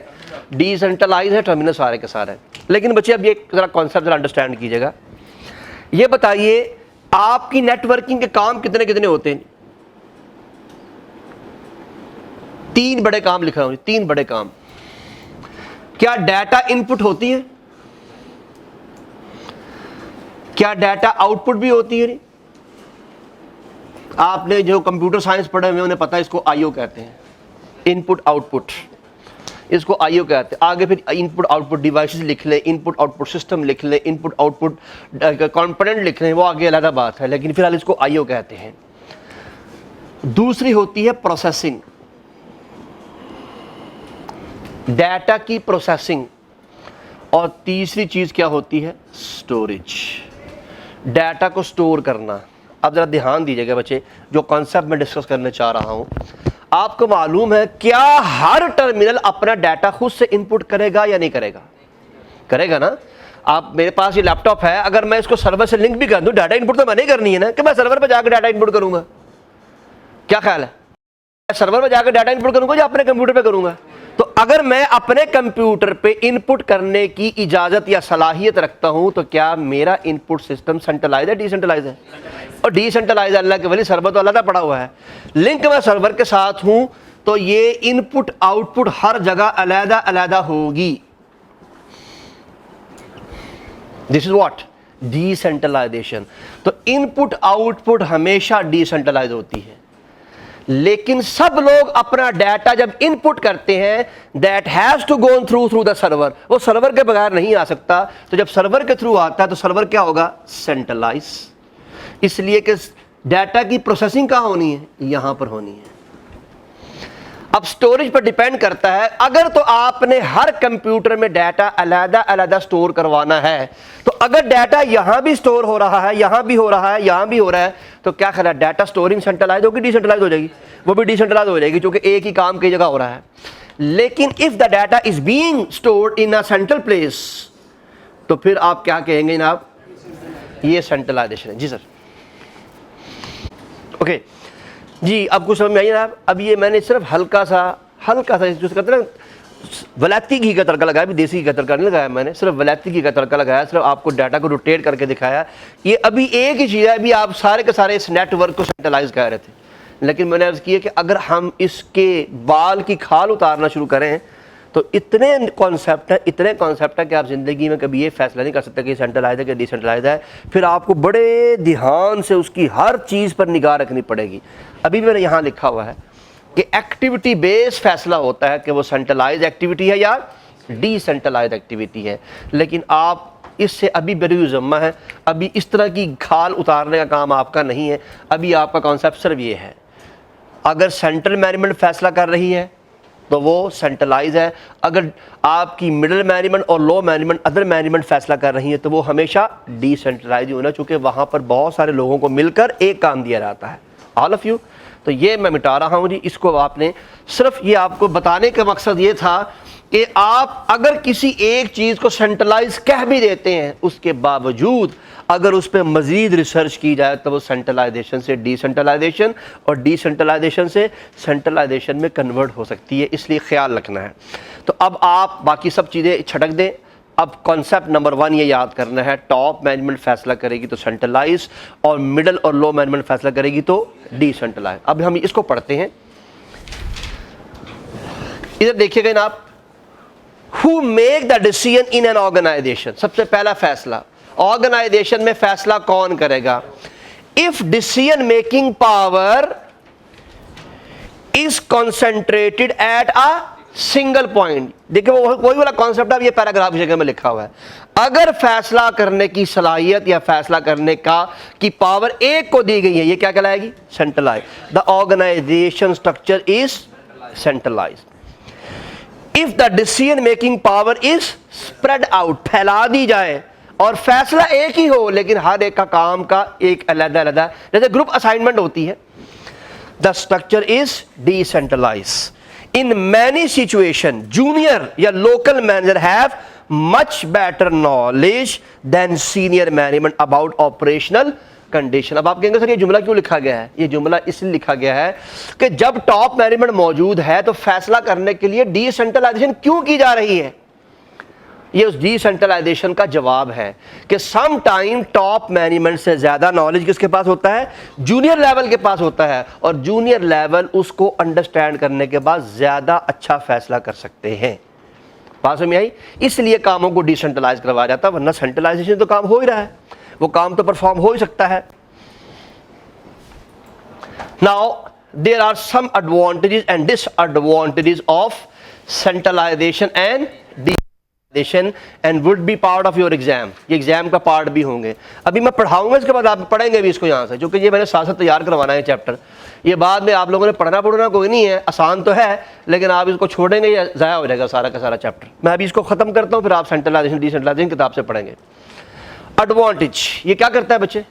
ڈی سینٹرلائز ہے، ٹرمینل سارے کے سارے۔ لیکن بچے اب یہ ذرا کانسیپٹ ذرا انڈرسٹینڈ کیجیے گا، یہ بتائیے آپ کی نیٹ ورکنگ کے کام کتنے کتنے ہوتے ہیں؟ 3 بڑے کام لکھ رہا ہوں، 3 بڑے کام۔ کیا ڈیٹا ان پٹ ہوتی ہے؟ کیا ڈیٹا آؤٹ پٹ بھی ہوتی ہے؟ آپ نے جو کمپیوٹر سائنس پڑھے ہوئے انہیں پتا ہے اس کو آئی او کہتے ہیں، ان پٹ آؤٹ پٹ، اس کو آئی او کہتے ہیں۔ آگے پھر ان پٹ آؤٹ پٹ ڈیوائسز لکھ لیں، ان پٹ آؤٹ پٹ سسٹم لکھ لیں، ان پٹ آؤٹ پٹ کمپوننٹ لکھ لیں، وہ آگے علیحدہ بات ہے، لیکن فی الحال اس کو آئی او کہتے ہیں۔ دوسری ہوتی ہے پروسیسنگ، ڈیٹا کی پروسیسنگ، اور تیسری چیز کیا ہوتی ہے؟ سٹوریج، ڈیٹا کو سٹور کرنا۔ اب ذرا دھیان دیجیے گا بچے، جو کانسیپٹ میں ڈسکس کرنے چاہ رہا ہوں، آپ کو معلوم ہے کیا ہر ٹرمینل اپنا ڈیٹا خود سے ان پٹ کرے گا یا نہیں کرے گا؟ کرے گا نا۔ آپ میرے پاس یہ لیپ ٹاپ ہے، اگر میں اس کو سرور سے لنک بھی کر دوں، ڈیٹا ان پٹ تو میں نہیں کرنی ہے نا کہ میں سرور پہ جا کے ڈیٹا ان پٹ کروں گا، کیا خیال ہے؟ میں سرور پہ جا کے ڈیٹا ان پٹ کروں گا یا اپنے کمپیوٹر پہ کروں گا؟ تو اگر میں اپنے کمپیوٹر پہ ان پٹ کرنے کی اجازت یا صلاحیت رکھتا ہوں تو کیا میرا ان پٹ سسٹم سینٹرلائز ہے ڈی سینٹرلائز ہے؟ اور ڈی سینٹرلائز اللہ کے ولی سرور تو علیحدہ پڑا ہوا ہے، لنک میں سرور کے ساتھ ہوں تو یہ ان پٹ آؤٹ پٹ ہر جگہ علیحدہ علیحدہ ہوگی۔ This is what? Decentralisation. تو ان پٹ آؤٹ پٹ ہمیشہ ڈی سینٹرلائز ہوتی ہے، لیکن سب لوگ اپنا ڈیٹا جب ان پٹ کرتے ہیں that has to go through the server, وہ سرور کے بغیر نہیں آ سکتا، تو جب سرور کے تھرو آتا ہے تو سرور کیا ہوگا؟ سینٹرلائز، اس لیے کہ ڈیٹا کی پروسیسنگ کہاں ہونی ہے؟ یہاں پر ہونی ہے۔ اب سٹوریج پر ڈیپینڈ کرتا ہے، اگر تو آپ نے ہر کمپیوٹر میں ڈیٹا علیحدہ علیحدہ سٹور کروانا ہے تو اگر ڈیٹا یہاں بھی سٹور ہو رہا ہے، یہاں بھی ہو رہا ہے، یہاں بھی ہو رہا ہے، تو کیا خیال ہے ڈیٹا سٹورنگ سینٹرلائز ہوگی ڈی سینٹرلائز ہو جائے گی؟ وہ بھی ڈی سینٹرلائز ہو جائے گی کیونکہ ایک ہی کام کئی جگہ ہو رہا ہے۔ لیکن if the data is being stored in a central place تو پھر آپ کیا کہیں گے جناب؟ یہ سینٹرلائزیشن ہے۔ جی سر، اوکے جی، اب کچھ سمجھ میں آئی نا؟ اب یہ میں نے صرف ہلکا سا جو کہتے ہیں نا ولایتی گھی کا تڑکا لگایا، بھی دیسی گھی کا تڑکا نہیں لگایا میں نے، صرف ولایتی گھی کا تڑکا لگایا، صرف آپ کو ڈیٹا کو روٹیٹ کر کے دکھایا۔ یہ ابھی ایک ہی چیز ہے، ابھی آپ سارے کے سارے اس نیٹ ورک کو سینٹرلائز کہہ رہے تھے، لیکن میں نے عرض کی ہے کہ اگر ہم اس کے بال کی کھال اتارنا شروع کریں تو اتنے کانسیپٹ ہیں کہ آپ زندگی میں کبھی یہ فیصلہ نہیں کر سکتے کہ سینٹرلائز ہے کہ ڈی سینٹرلائز ہے، پھر آپ کو بڑے دھیان سے اس کی ہر چیز پر نگاہ رکھنی پڑے گی۔ ابھی میں نے یہاں لکھا ہوا ہے کہ ایکٹیویٹی بیس فیصلہ ہوتا ہے کہ وہ سینٹرلائز ایکٹیویٹی ہے یا ڈی سینٹرلائز ایکٹیویٹی ہے، لیکن آپ اس سے ابھی بری ذمہ ہے، ابھی اس طرح کی کھال اتارنے کا کام آپ کا نہیں ہے، ابھی آپ کا کانسیپٹ صرف یہ ہے۔ اگر سینٹرل مینجمنٹ فیصلہ کر رہی ہے تو وہ سینٹرلائز ہے. اگر آپ کی مڈل مینجمنٹ اور لو مینجمنٹ ادر مینجمنٹ فیصلہ کر رہی ہے تو وہ ہمیشہ ڈی سینٹرلائز ہونا, چونکہ وہاں پر بہت سارے لوگوں کو مل کر ایک کام دیا جاتا ہے, آل آف یو. تو یہ میں مٹا رہا ہوں جی, اس کو آپ نے صرف یہ آپ کو بتانے کا مقصد یہ تھا کہ آپ اگر کسی ایک چیز کو سینٹرلائز کہہ بھی دیتے ہیں, اس کے باوجود اگر اس پہ مزید ریسرچ کی جائے تو وہ سینٹرلائزیشن سے ڈی سینٹرلائزیشن اور ڈی سینٹرلائزیشن سے سینٹرلائزیشن میں کنورٹ ہو سکتی ہے, اس لیے خیال رکھنا ہے. تو اب آپ باقی سب چیزیں چھٹک دیں. اب کانسیپٹ نمبر 1 یہ یاد کرنا ہے, ٹاپ مینجمنٹ فیصلہ کرے گی تو سینٹرلائز, اور مڈل اور لو مینجمنٹ فیصلہ کرے گی تو ڈی سینٹرلائز. اب ہم اس کو پڑھتے ہیں. ادھر دیکھیے گا نا آپ, who make the decision in an organization. سب سے پہلا فیصلہ آرگنائزیشن میں فیصلہ کون کرے گا؟ if decision making power is concentrated at a single point. دیکھیں وہ کوئی والا کانسیپٹ ہے, یہ پیراگراف جگہ میں لکھا ہوا ہے. اگر فیصلہ کرنے کی صلاحیت یا فیصلہ کرنے کی پاور ایک کو دی گئی ہے, یہ کیا کہلائے گی؟ Centralise. the organization structure is centralized. if the decision making power is spread out, پھیلا دی جائے اور فیصلہ ایک ہی ہو لیکن ہر ایک کا کام کا ایک علیحدہ علیحدہ, جیسے گروپ اسائنمنٹ ہوتی ہے, the structure is decentralized. in many situations junior یا local manager have much better knowledge than senior management about operational condition. اب آپ کہیں گے سر یہ جملہ کیوں لکھا گیا ہے؟ یہ جملہ اس لیے لکھا گیا ہے کہ جب ٹاپ مینجمنٹ موجود ہے تو فیصلہ کرنے کے لیے ڈی سینٹرلائزیشن کیوں کی جا رہی ہے. یہ اس ڈی سینٹرلائزیشن کا جواب ہے کہ سم ٹائم ٹاپ مینجمنٹ سے زیادہ نالج کس کے پاس ہوتا ہے؟ جونیئر لیول کے پاس ہوتا ہے, اور جونیئر لیول اس کو انڈرسٹینڈ کرنے کے بعد زیادہ اچھا فیصلہ کر سکتے ہیں. بات سمجھ آئی؟ اس لیے کاموں کو ڈی سینٹرلائز کروایا جاتا ہے, ورنہ سینٹرلائزیشن تو کام ہو ہی رہا ہے, وہ کام تو پرفارم ہو ہی سکتا ہے. Now there are some advantages and disadvantages of centralization and decentralization and would be part of your exam. یہ ایگزام کا پارٹ بھی ہوں گے. ابھی میں پڑھاؤں گا, اس کے بعد آپ پڑھیں گے بھی اس کو یہاں سے, کیونکہ یہ میں نے ساتھ ساتھ تیار کروانا ہے چیپٹر. یہ بعد میں آپ لوگوں نے پڑھنا کوئی نہیں ہے, آسان تو ہے لیکن آپ اس کو چھوڑیں گے یا ضائع ہو جائے گا سارا کا سارا چیپٹر. میں ابھی اس کو ختم کرتا ہوں, پھر آپ سینٹرلائزیشن ڈی سینٹرلائزیشن کتاب سے پڑھیں گے. ایڈوانٹیج یہ کیا کرتا ہے بچے؟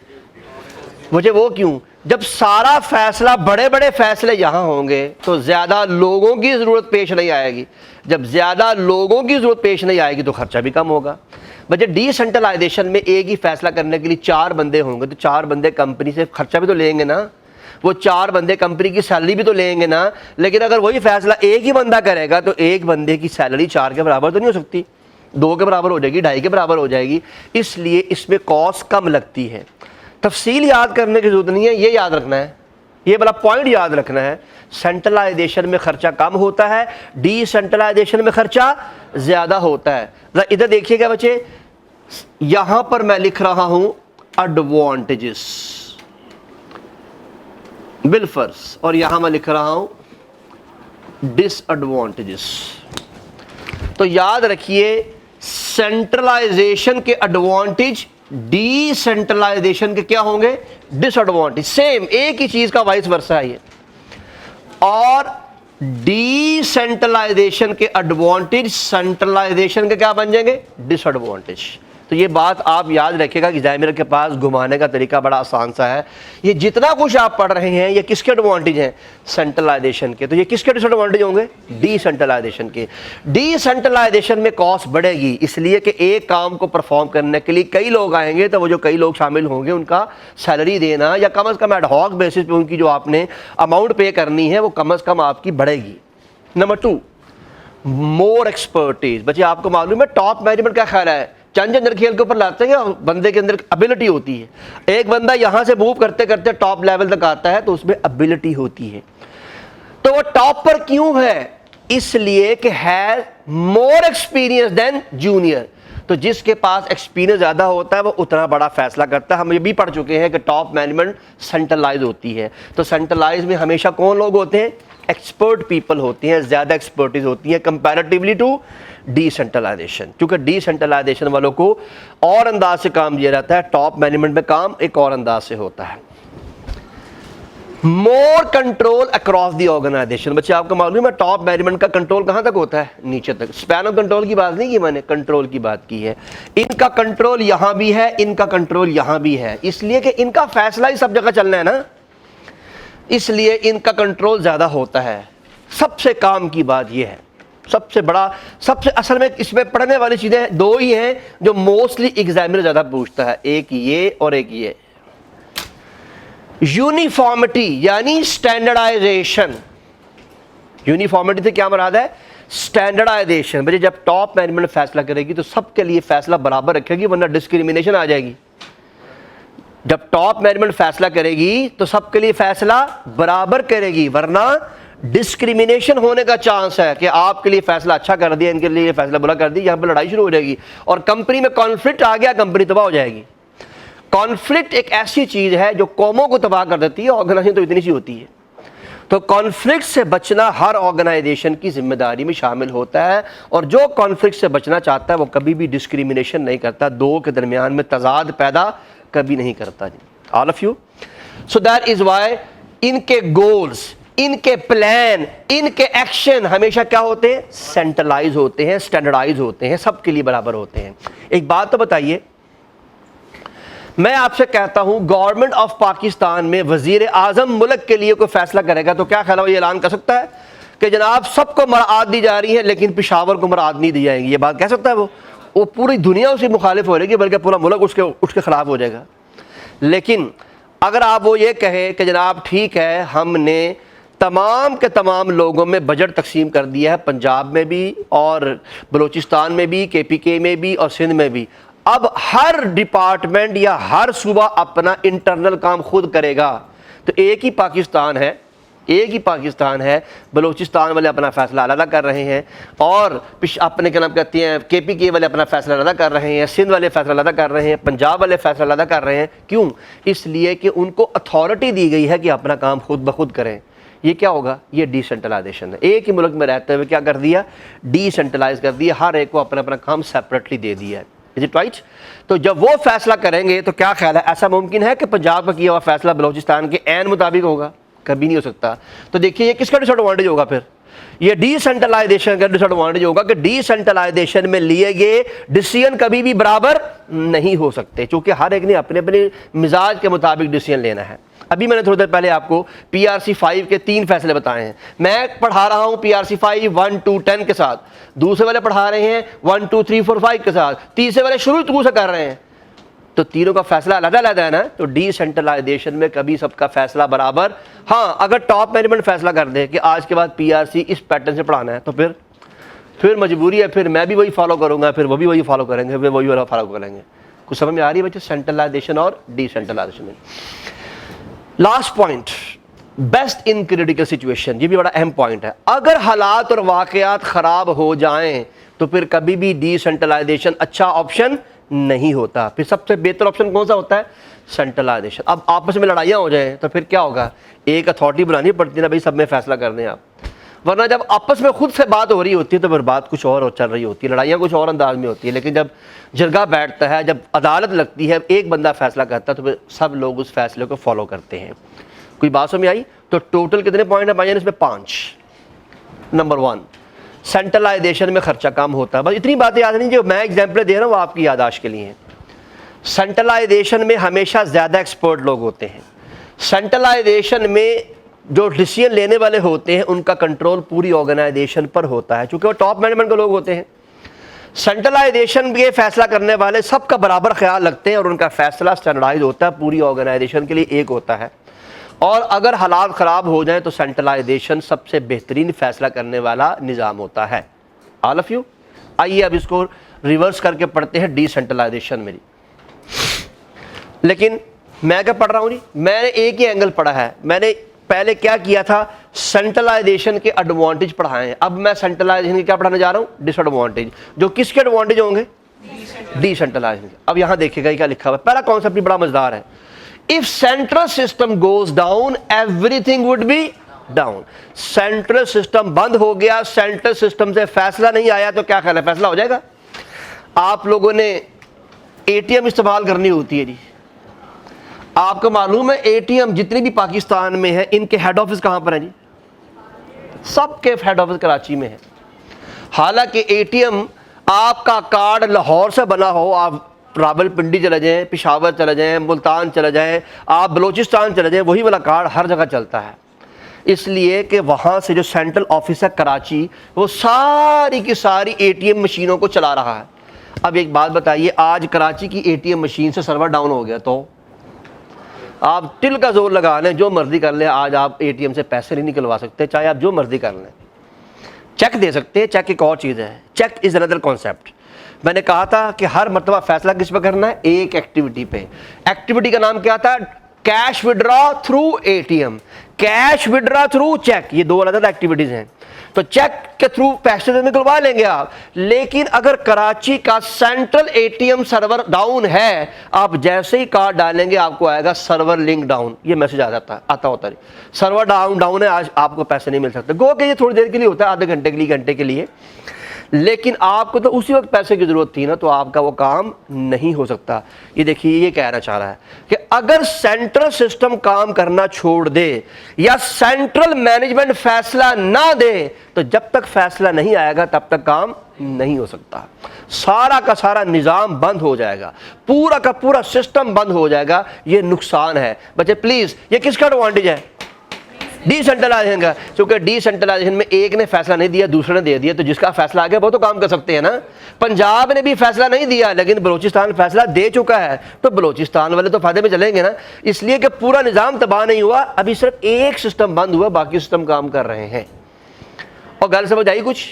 مجھے وہ کیوں؟ جب سارا فیصلہ بڑے بڑے فیصلے یہاں ہوں گے تو زیادہ لوگوں کی ضرورت پیش نہیں آئے گی. جب زیادہ لوگوں کی ضرورت پیش نہیں آئے گی تو خرچہ بھی کم ہوگا. بچے ڈی سینٹرلائزیشن میں ایک ہی فیصلہ کرنے کے لیے 4 بندے ہوں گے تو 4 بندے کمپنی سے خرچہ بھی تو لیں گے نا, وہ 4 بندے کمپنی کی سیلری بھی تو لیں گے نا. لیکن اگر وہی فیصلہ ایک ہی بندہ کرے گا تو ایک بندے کی سیلری 4 کے برابر تو نہیں ہو سکتی, 2 کے برابر ہو جائے گی, 2.5 کے برابر ہو جائے گی. اس لیے اس میں کاسٹ کم لگتی ہے. تفصیل یاد کرنے کی ضرورت نہیں ہے, یہ یاد رکھنا ہے, یہ بڑا پوائنٹ یاد رکھنا ہے. سینٹرلائزیشن میں خرچہ کم ہوتا ہے, ڈی سینٹرلائزیشن میں خرچہ زیادہ ہوتا ہے. ادھر دیکھیے گا بچے, یہاں پر میں لکھ رہا ہوں ایڈوانٹیجز بالفرض, اور یہاں میں لکھ رہا ہوں ڈس ایڈوانٹیجز. تو یاد رکھیے سینٹرلائزیشن کے ایڈوانٹیج ڈی سینٹرلائزیشن کے کیا ہوں گے؟ ڈس ایڈوانٹیج. سیم ایک ہی چیز کا وائس ورسا ہے یہ. اور ڈی سینٹرلائزیشن کے ایڈوانٹیج سینٹرلائزیشن کے کیا بن جائیں گے؟ ڈس ایڈوانٹیج. تو یہ بات آپ یاد رکھے گا کہ ایگزامینر کے پاس گھمانے کا طریقہ بڑا آسان سا ہے. یہ جتنا کچھ آپ پڑھ رہے ہیں یہ کس کے ایڈوانٹیج ہیں؟ سینٹرلائزیشن کے. تو یہ کس کے ڈس ایڈوانٹیج ہوں گے؟ ڈی سینٹرلائزیشن کے. ڈی سینٹرلائزیشن میں کاسٹ بڑھے گی, اس لیے کہ ایک کام کو پرفارم کرنے کے لیے کئی لوگ آئیں گے, تو وہ جو کئی لوگ شامل ہوں گے ان کا سیلری دینا یا کم از کم ایڈ ہاک بیسس پہ ان کی جو آپ نے اماؤنٹ پے کرنی ہے وہ کم از کم آپ کی بڑھے گی. نمبر 2 مور ایکسپرٹیز. بچے آپ کو معلوم ہے ٹاپ مینجمنٹ کا خیال ہے, چند چند کھیل کے اوپر لاتے ہیں, بندے کے اندر ابیلٹی ہوتی ہے. ایک بندہ یہاں سے موو کرتے کرتے ٹاپ لیول تک آتا ہے تو اس میں ابیلٹی ہوتی ہے. تو وہ ٹاپ پر کیوں ہے؟ اس لیے کہ has more experience than junior. تو جس کے پاس ایکسپیرینس زیادہ ہوتا ہے وہ اتنا بڑا فیصلہ کرتا ہے. ہم یہ بھی پڑھ چکے ہیں کہ ٹاپ مینجمنٹ سینٹرلائز ہوتی ہے. تو سینٹرلائز میں ہمیشہ کون لوگ ہوتے ہیں؟ ایکسپرٹ پیپل ہوتی ہیں, زیادہ ایکسپرٹیز ہوتی ہیں کمپیریٹیولی ٹو ڈی سینٹرلائزیشن. کیونکہ ڈی سینٹرلائزیشن والوں کو اور انداز سے کام دیا جاتا ہے, ٹاپ مینجمنٹ میں کام ایک اور انداز سے ہوتا ہے. More control across the organisation. بچے آپ کو معلوم ہے ٹاپ مینجمنٹ کا کنٹرول کہاں تک ہوتا ہے؟ نیچے تک. اسپین آف کنٹرول کی بات نہیں کی میں نے, کنٹرول کی بات کی ہے. ان کا کنٹرول یہاں بھی ہے, ان کا کنٹرول یہاں بھی ہے, اس لیے کہ ان کا فیصلہ ہی سب جگہ چلنا ہے نا, اس لیے ان کا کنٹرول زیادہ ہوتا ہے. سب سے کام کی بات یہ ہے, سب سے بڑا, سب سے اصل میں اس میں پڑھنے والی چیزیں دو ہی ہیں جو موسٹلی ایگزامنر زیادہ پوچھتا ہے, ایک یہ اور ایک یہ. یونیفارمٹی یعنی اسٹینڈرڈائزیشن. یونیفارمٹی سے کیا مراد ہے؟ اسٹینڈرڈائزیشن. بھائی جب ٹاپ مینجمنٹ فیصلہ کرے گی تو سب کے لیے فیصلہ برابر رکھے گی, ورنہ ڈسکریمنیشن آ جائے گی. جب ٹاپ مینجمنٹ فیصلہ کرے گی تو سب کے لیے فیصلہ برابر کرے گی, ورنہ ڈسکریمنیشن ہونے کا چانس ہے کہ آپ کے لیے فیصلہ اچھا کر دیا, ان کے لیے فیصلہ برا کر دیا. یہاں پہ لڑائی شروع ہو جائے گی اور کمپنی میں کانفلکٹ آ گیا, کمپنی تباہ ہو جائے گی. کانفلکٹ ایک ایسی چیز ہے جو قوموں کو تباہ کر دیتی ہے, آرگنائزیشن تو اتنی سی ہوتی ہے. تو کانفلکٹ سے بچنا ہر آرگنائزیشن کی ذمہ داری میں شامل ہوتا ہے, اور جو کانفلکٹ سے بچنا چاہتا ہے وہ کبھی بھی ڈسکریمنیشن نہیں کرتا, دو کے درمیان میں تضاد پیدا کبھی نہیں کرتا. All of you. So that is why ان کے گولز, ان کے پلان, ان کے ایکشن ہمیشہ کیا ہوتے ہیں؟ سینٹرلائز ہوتے ہیں, اسٹینڈرڈائز ہوتے ہیں, سب کے لیے برابر ہوتے ہیں. ایک بات تو بتائیے, میں آپ سے کہتا ہوں گورنمنٹ آف پاکستان میں وزیر اعظم ملک کے لیے کوئی فیصلہ کرے گا تو کیا خیال ہے, وہ یہ اعلان کر سکتا ہے کہ جناب سب کو مراعات دی جا رہی ہے لیکن پشاور کو مراعات نہیں دی جائیں گی؟ یہ بات کہہ سکتا ہے وہ پوری دنیا اس سے مخالف ہو رہی ہے, بلکہ پورا ملک اس کے خلاف ہو جائے گا. لیکن اگر آپ وہ یہ کہیں کہ جناب ٹھیک ہے ہم نے تمام کے تمام لوگوں میں بجٹ تقسیم کر دیا ہے, پنجاب میں بھی اور بلوچستان میں بھی, KPK میں بھی اور سندھ میں بھی, اب ہر ڈپارٹمنٹ یا ہر صوبہ اپنا انٹرنل کام خود کرے گا, تو ایک ہی پاکستان ہے, ایک ہی پاکستان ہے. بلوچستان والے اپنا فیصلہ علیحدہ کر رہے ہیں, اور اپنے کیا نام کہتے ہیں KPK والے اپنا فیصلہ علیحدہ کر رہے ہیں, سندھ والے فیصلہ علیحدہ کر رہے ہیں, پنجاب والے فیصلہ علیحدہ کر رہے ہیں. کیوں؟ اس لیے کہ ان کو اتھارٹی دی گئی ہے کہ اپنا کام خود بخود کریں. یہ کیا ہوگا؟ یہ ڈی سینٹرلائزیشن ہے. ایک ہی ملک میں رہتے ہوئے کیا کر دیا؟ ڈی سینٹرلائز کر دیا, ہر ایک کو اپنا اپنا کام سیپریٹلی دے دیا ہے. Is it right؟ تو جب وہ فیصلہ کریں گے تو کیا خیال ہے, ایسا ممکن ہے کہ پنجاب کا کیا ہوا فیصلہ بلوچستان کے عین مطابق ہوگا؟ کبھی نہیں ہو سکتا. تو دیکھیے یہ کس کا ڈس ایڈوانٹیج ہوگا پھر؟ یہ ڈی سینٹرلائزیشن کا ڈس ایڈوانٹیج ہوگا کہ ڈی سینٹرلائزیشن میں لیے گئے ڈیسیژن کبھی بھی برابر نہیں ہو سکتے, چونکہ ہر ایک نے اپنے اپنے مزاج کے مطابق ڈیسیژن لینا ہے. ابھی میں نے تھوڑی دیر پہلے آپ کو PRC 5 کے 3 فیصلے بتائے ہیں. میں پڑھا رہا ہوں PRC 5 1 2 10 کے ساتھ, دوسرے والے پڑھا رہے ہیں 1 2 3 4 5 کے ساتھ, تیسرے والے شروع سے کر رہے ہیں. تو تینوں کا فیصلہ علیحدہ علیحدہ ہے نا. تو ڈی سینٹرلائزیشن میں کبھی سب کا فیصلہ برابر. ہاں اگر ٹاپ مینجمنٹ فیصلہ کر دے کہ آج کے بعد PRC اس پیٹرن سے پڑھانا ہے تو پھر مجبوری ہے, پھر میں بھی وہی فالو کروں گا, پھر وہ بھی وہی فالو کریں گے, پھر وہی والا فالو کریں گے. کچھ سمجھ میں آ رہی ہے بچے سینٹرلائزیشن اور ڈی سینٹرلائزیشن میں؟ Last point, best in critical situation. یہ بھی بڑا اہم پوائنٹ ہے. اگر حالات اور واقعات خراب ہو جائیں تو پھر کبھی بھی ڈی سینٹرلائزیشن اچھا آپشن نہیں ہوتا. پھر سب سے بہتر آپشن کون سا ہوتا ہے؟ سینٹرلائزیشن. اب آپس میں لڑائیاں ہو جائیں تو پھر کیا ہوگا؟ ایک اتھارٹی بنانی پڑتی ہے نا بھائی, سب میں فیصلہ کر دیں آپ, ورنہ جب آپس میں خود سے بات ہو رہی ہوتی ہے تو پھر بات کچھ اور چل رہی ہوتی ہے, لڑائیاں کچھ اور انداز میں ہوتی ہے. لیکن جب جرگہ بیٹھتا ہے, جب عدالت لگتی ہے, ایک بندہ فیصلہ کرتا ہے تو پھر سب لوگ اس فیصلے کو فالو کرتے ہیں. کوئی بات سمجھ آئی؟ تو ٹوٹل کتنے پوائنٹ ہیں بھائی؟ اس میں 5. نمبر 1, سینٹرلائزیشن میں خرچہ کم ہوتا ہے. بس اتنی باتیں یاد نہیں, جو میں ایگزامپل دے رہا ہوں وہ آپ کی یادداشت کے لیے ہیں. سینٹرلائزیشن میں ہمیشہ زیادہ ایکسپرٹ لوگ ہوتے ہیں. سینٹرلائزیشن میں جو ڈیسیژن لینے والے ہوتے ہیں ان کا کنٹرول پوری آرگنائزیشن پر ہوتا ہے, چونکہ وہ ٹاپ مینجمنٹ کے لوگ ہوتے ہیں. سینٹرلائزیشن کے فیصلہ کرنے والے سب کا برابر خیال رکھتے ہیں اور ان کا فیصلہ اسٹینڈرڈائز ہوتا ہے, پوری آرگنائزیشن کے لیے ایک ہوتا ہے. اور اگر حالات خراب ہو جائیں تو سینٹرلائزیشن سب سے بہترین فیصلہ کرنے والا نظام ہوتا ہے. آل آف یو. آئیے اب اس کو ریورس کر کے پڑھتے ہیں ڈی سینٹرلائزیشن میں. لیکن میں کیا پڑھ رہا ہوں جی؟ میں نے ایک ہی اینگل پڑھا ہے. میں نے پہلے کیا کیا تھا؟ سینٹرلائزیشن کے ایڈوانٹیج پڑھائے ہیں. اب میں سینٹرلائزیشن کے کیا پڑھانے جا رہا ہوں؟ Disadvantage. جو کس کے ایڈوانٹیج ہوں گے؟ Decentralisation. اب یہاں دیکھیے گا کیا لکھا ہوا ہے. پہلا کانسیپٹ بھی بڑا مزیدار ہے. If central system goes down, everything would be down. Central system بند ہو گیا, سینٹرل سسٹم سے فیصلہ نہیں آیا تو کیا خیال ہے فیصلہ ہو جائے گا؟ آپ لوگوں نے ATM استعمال کرنی ہوتی ہے جی, آپ کو معلوم ہے اے ٹی ایم جتنی بھی پاکستان میں ہیں ان کے ہیڈ آفس کہاں پر ہیں جی؟ سب کے ہیڈ آفس کراچی میں ہے. حالانکہ اے ٹی ایم آپ کا کارڈ لاہور سے بنا ہو، آپ راول پنڈی چلے جائیں، پشاور چلے جائیں، ملتان چلے جائیں، آپ بلوچستان چلے جائیں، وہی والا کارڈ ہر جگہ چلتا ہے. اس لیے کہ وہاں سے جو سینٹرل آفس ہے کراچی، وہ ساری کی ساری اے ٹی ایم مشینوں کو چلا رہا ہے. اب ایک بات بتائیے، آج کراچی کی اے ٹی ایم مشین سے سرور ڈاؤن ہو گیا تو آپ ٹل کا زور لگا لیں، جو مرضی کر لیں، آج آپ اے ٹی ایم سے پیسے نہیں نکلوا سکتے، چاہے آپ جو مرضی کر لیں. چیک دے سکتے ہیں، چیک ایک اور چیز ہے، چیک از اندر کانسیپٹ. میں نے کہا تھا کہ ہر مرتبہ فیصلہ کس پہ کرنا ہے؟ ایک ایکٹیویٹی پہ. ایکٹیویٹی کا نام کیا تھا؟ Cash withdraw through A T M, cash withdraw through cheque. یہ دو الگ ایکٹیویٹیز ہیں. تو چیک کے تھرو پیسے نکلوا لیں گے آپ، لیکن اگر کراچی کا central A T M server down ہے، آپ جیسے ہی کارڈ ڈالیں گے آپ کو آئے گا سرور لنک ڈاؤن، یہ میسج آتا ہوتا ہے سرور ڈاؤن ہے، آج آپ کو پیسے نہیں مل سکتے. گو کہ یہ تھوڑی دیر کے لیے ہوتا ہے، آدھے گھنٹے کے لیے، گھنٹے کے لیے، لیکن آپ کو تو اسی وقت پیسے کی ضرورت تھی نا، تو آپ کا وہ کام نہیں ہو سکتا. یہ دیکھیے یہ کہنا چاہ رہا ہے کہ اگر سینٹرل سسٹم کام کرنا چھوڑ دے یا سینٹرل مینجمنٹ فیصلہ نہ دے تو جب تک فیصلہ نہیں آئے گا تب تک کام نہیں ہو سکتا. سارا کا سارا نظام بند ہو جائے گا، پورا کا پورا سسٹم بند ہو جائے گا. یہ نقصان ہے. بچے پلیز، یہ کس کا ایڈوانٹیج ہے؟ ڈی سینٹرلائزیشن کا. چونکہ ڈی سینٹرلائزیشن میں ایک نے فیصلہ نہیں دیا، دوسرے نے دے دیا، تو جس کا فیصلہ آ گیا وہ تو کام کر سکتے ہیں نا. پنجاب نے بھی فیصلہ نہیں دیا لیکن بلوچستان فیصلہ دے چکا ہے، تو بلوچستان والے تو فائدے میں چلیں گے نا. اس لیے کہ پورا نظام تباہ نہیں ہوا، ابھی صرف ایک سسٹم بند ہوا، باقی سسٹم کام کر رہے ہیں. اور گل سمجھ آئی کچھ؟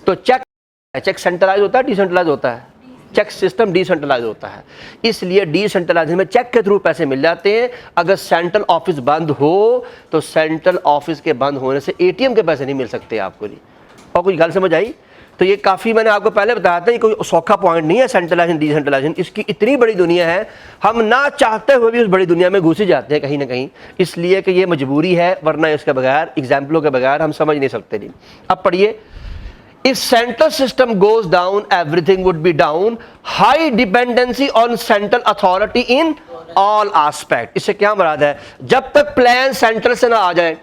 تو چیک سینٹرلائز ہوتا ہے، ڈی سینٹرلائز ہوتا ہے. چیک سسٹم ڈی سینٹرلائز ہوتا ہے، اس لیے ڈی سینٹرلائزیشن میں چیک کے تھرو پیسے مل جاتے ہیں. اگر سینٹرل آفس بند ہو تو سینٹرل آفس کے بند ہونے سے اے ٹی ایم کے پیسے نہیں مل سکتے آپ کو. نہیں اور کچھ گل سمجھ آئی؟ تو یہ کافی میں نے آپ کو پہلے بتایا تھا، یہ کوئی سوکھا پوائنٹ نہیں ہے سینٹرلائزیشن ڈی سینٹرلائزیشن. اس کی اتنی بڑی دنیا ہے، ہم نہ چاہتے ہوئے بھی اس بڑی دنیا میں گھس ہی جاتے ہیں کہیں نہ کہیں، اس لیے کہ یہ مجبوری ہے، ورنہ اس کے بغیر ایگزامپلوں کے بغیر ہم سمجھ نہیں سکتے. نہیں اب پڑھیے، if central system goes down everything would be down, high dependency on central authority in all aspect. اس سے کیا مراد ہے؟ جب تک پلان سینٹر سے نہ آ جائے،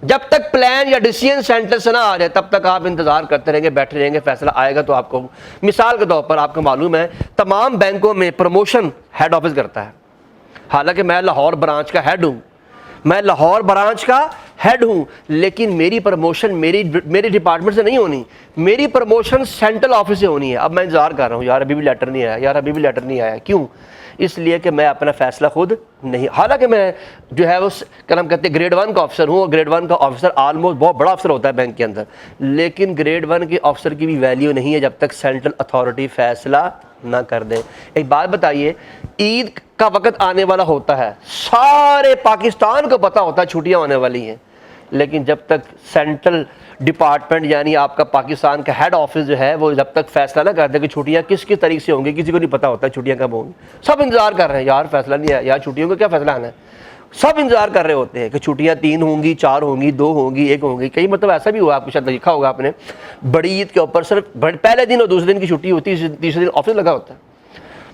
جب تک پلان یا ڈیسیژن سینٹر سے نہ آ جائے تب تک آپ انتظار کرتے رہیں گے، بیٹھے رہیں گے، فیصلہ آئے گا تو آپ کو. مثال کے طور پر آپ کو معلوم ہے تمام بینکوں میں پروموشن ہیڈ آفس کرتا ہے. حالانکہ میں لاہور برانچ کا ہیڈ ہوں، میں لاہور برانچ کا ہیڈ ہوں، لیکن میری پروموشن میری ڈپارٹمنٹ سے نہیں ہونی، میری پروموشن سینٹرل آفس سے ہونی ہے. اب میں انتظار کر رہا ہوں، یار ابھی بھی لیٹر نہیں آیا، یار ابھی بھی لیٹر نہیں آیا. کیوں؟ اس لیے کہ میں اپنا فیصلہ خود نہیں، حالانکہ میں جو ہے وہ کیا نام کہتے ہیں گریڈ 1 کا آفسر ہوں، اور گریڈ 1 کا آفسر آلموسٹ بہت بڑا افسر ہوتا ہے بینک کے اندر، لیکن گریڈ 1 کے آفسر کی بھی ویلیو نہیں ہے جب تک سینٹرل اتھارٹی فیصلہ نہ کر دے. ایک بات بتائیے، عید کا وقت آنے والا ہوتا ہے، سارے پاکستان کو پتہ ہوتا ہے چھٹیاں ہونے والی ہیں، لیکن جب تک سینٹرل ڈپارٹمنٹ یعنی آپ کا پاکستان کا ہیڈ آفس جو ہے وہ جب تک فیصلہ نہ کر دے کہ چھٹیاں کس تاریخ سے ہوں گی، کسی کو نہیں پتہ ہوتا چھٹیاں کب ہوں گی. سب انتظار کر رہے ہیں، یار فیصلہ نہیں آیا، یار چھٹیوں کا کیا فیصلہ آنا ہے. سب انتظار کر رہے ہوتے ہیں کہ چھٹیاں 3 ہوں گی، 4 ہوں گی، 2 ہوں گی، 1 ہوں گی. کئی مطلب ایسا بھی ہوا، آپ کو شاید لکھا ہوگا آپ نے، بڑی عید کے اوپر صرف پہلے دن اور دوسرے دن کی چھٹی ہوتی ہے، تیسرے دن آفس لگا ہوتا ہے.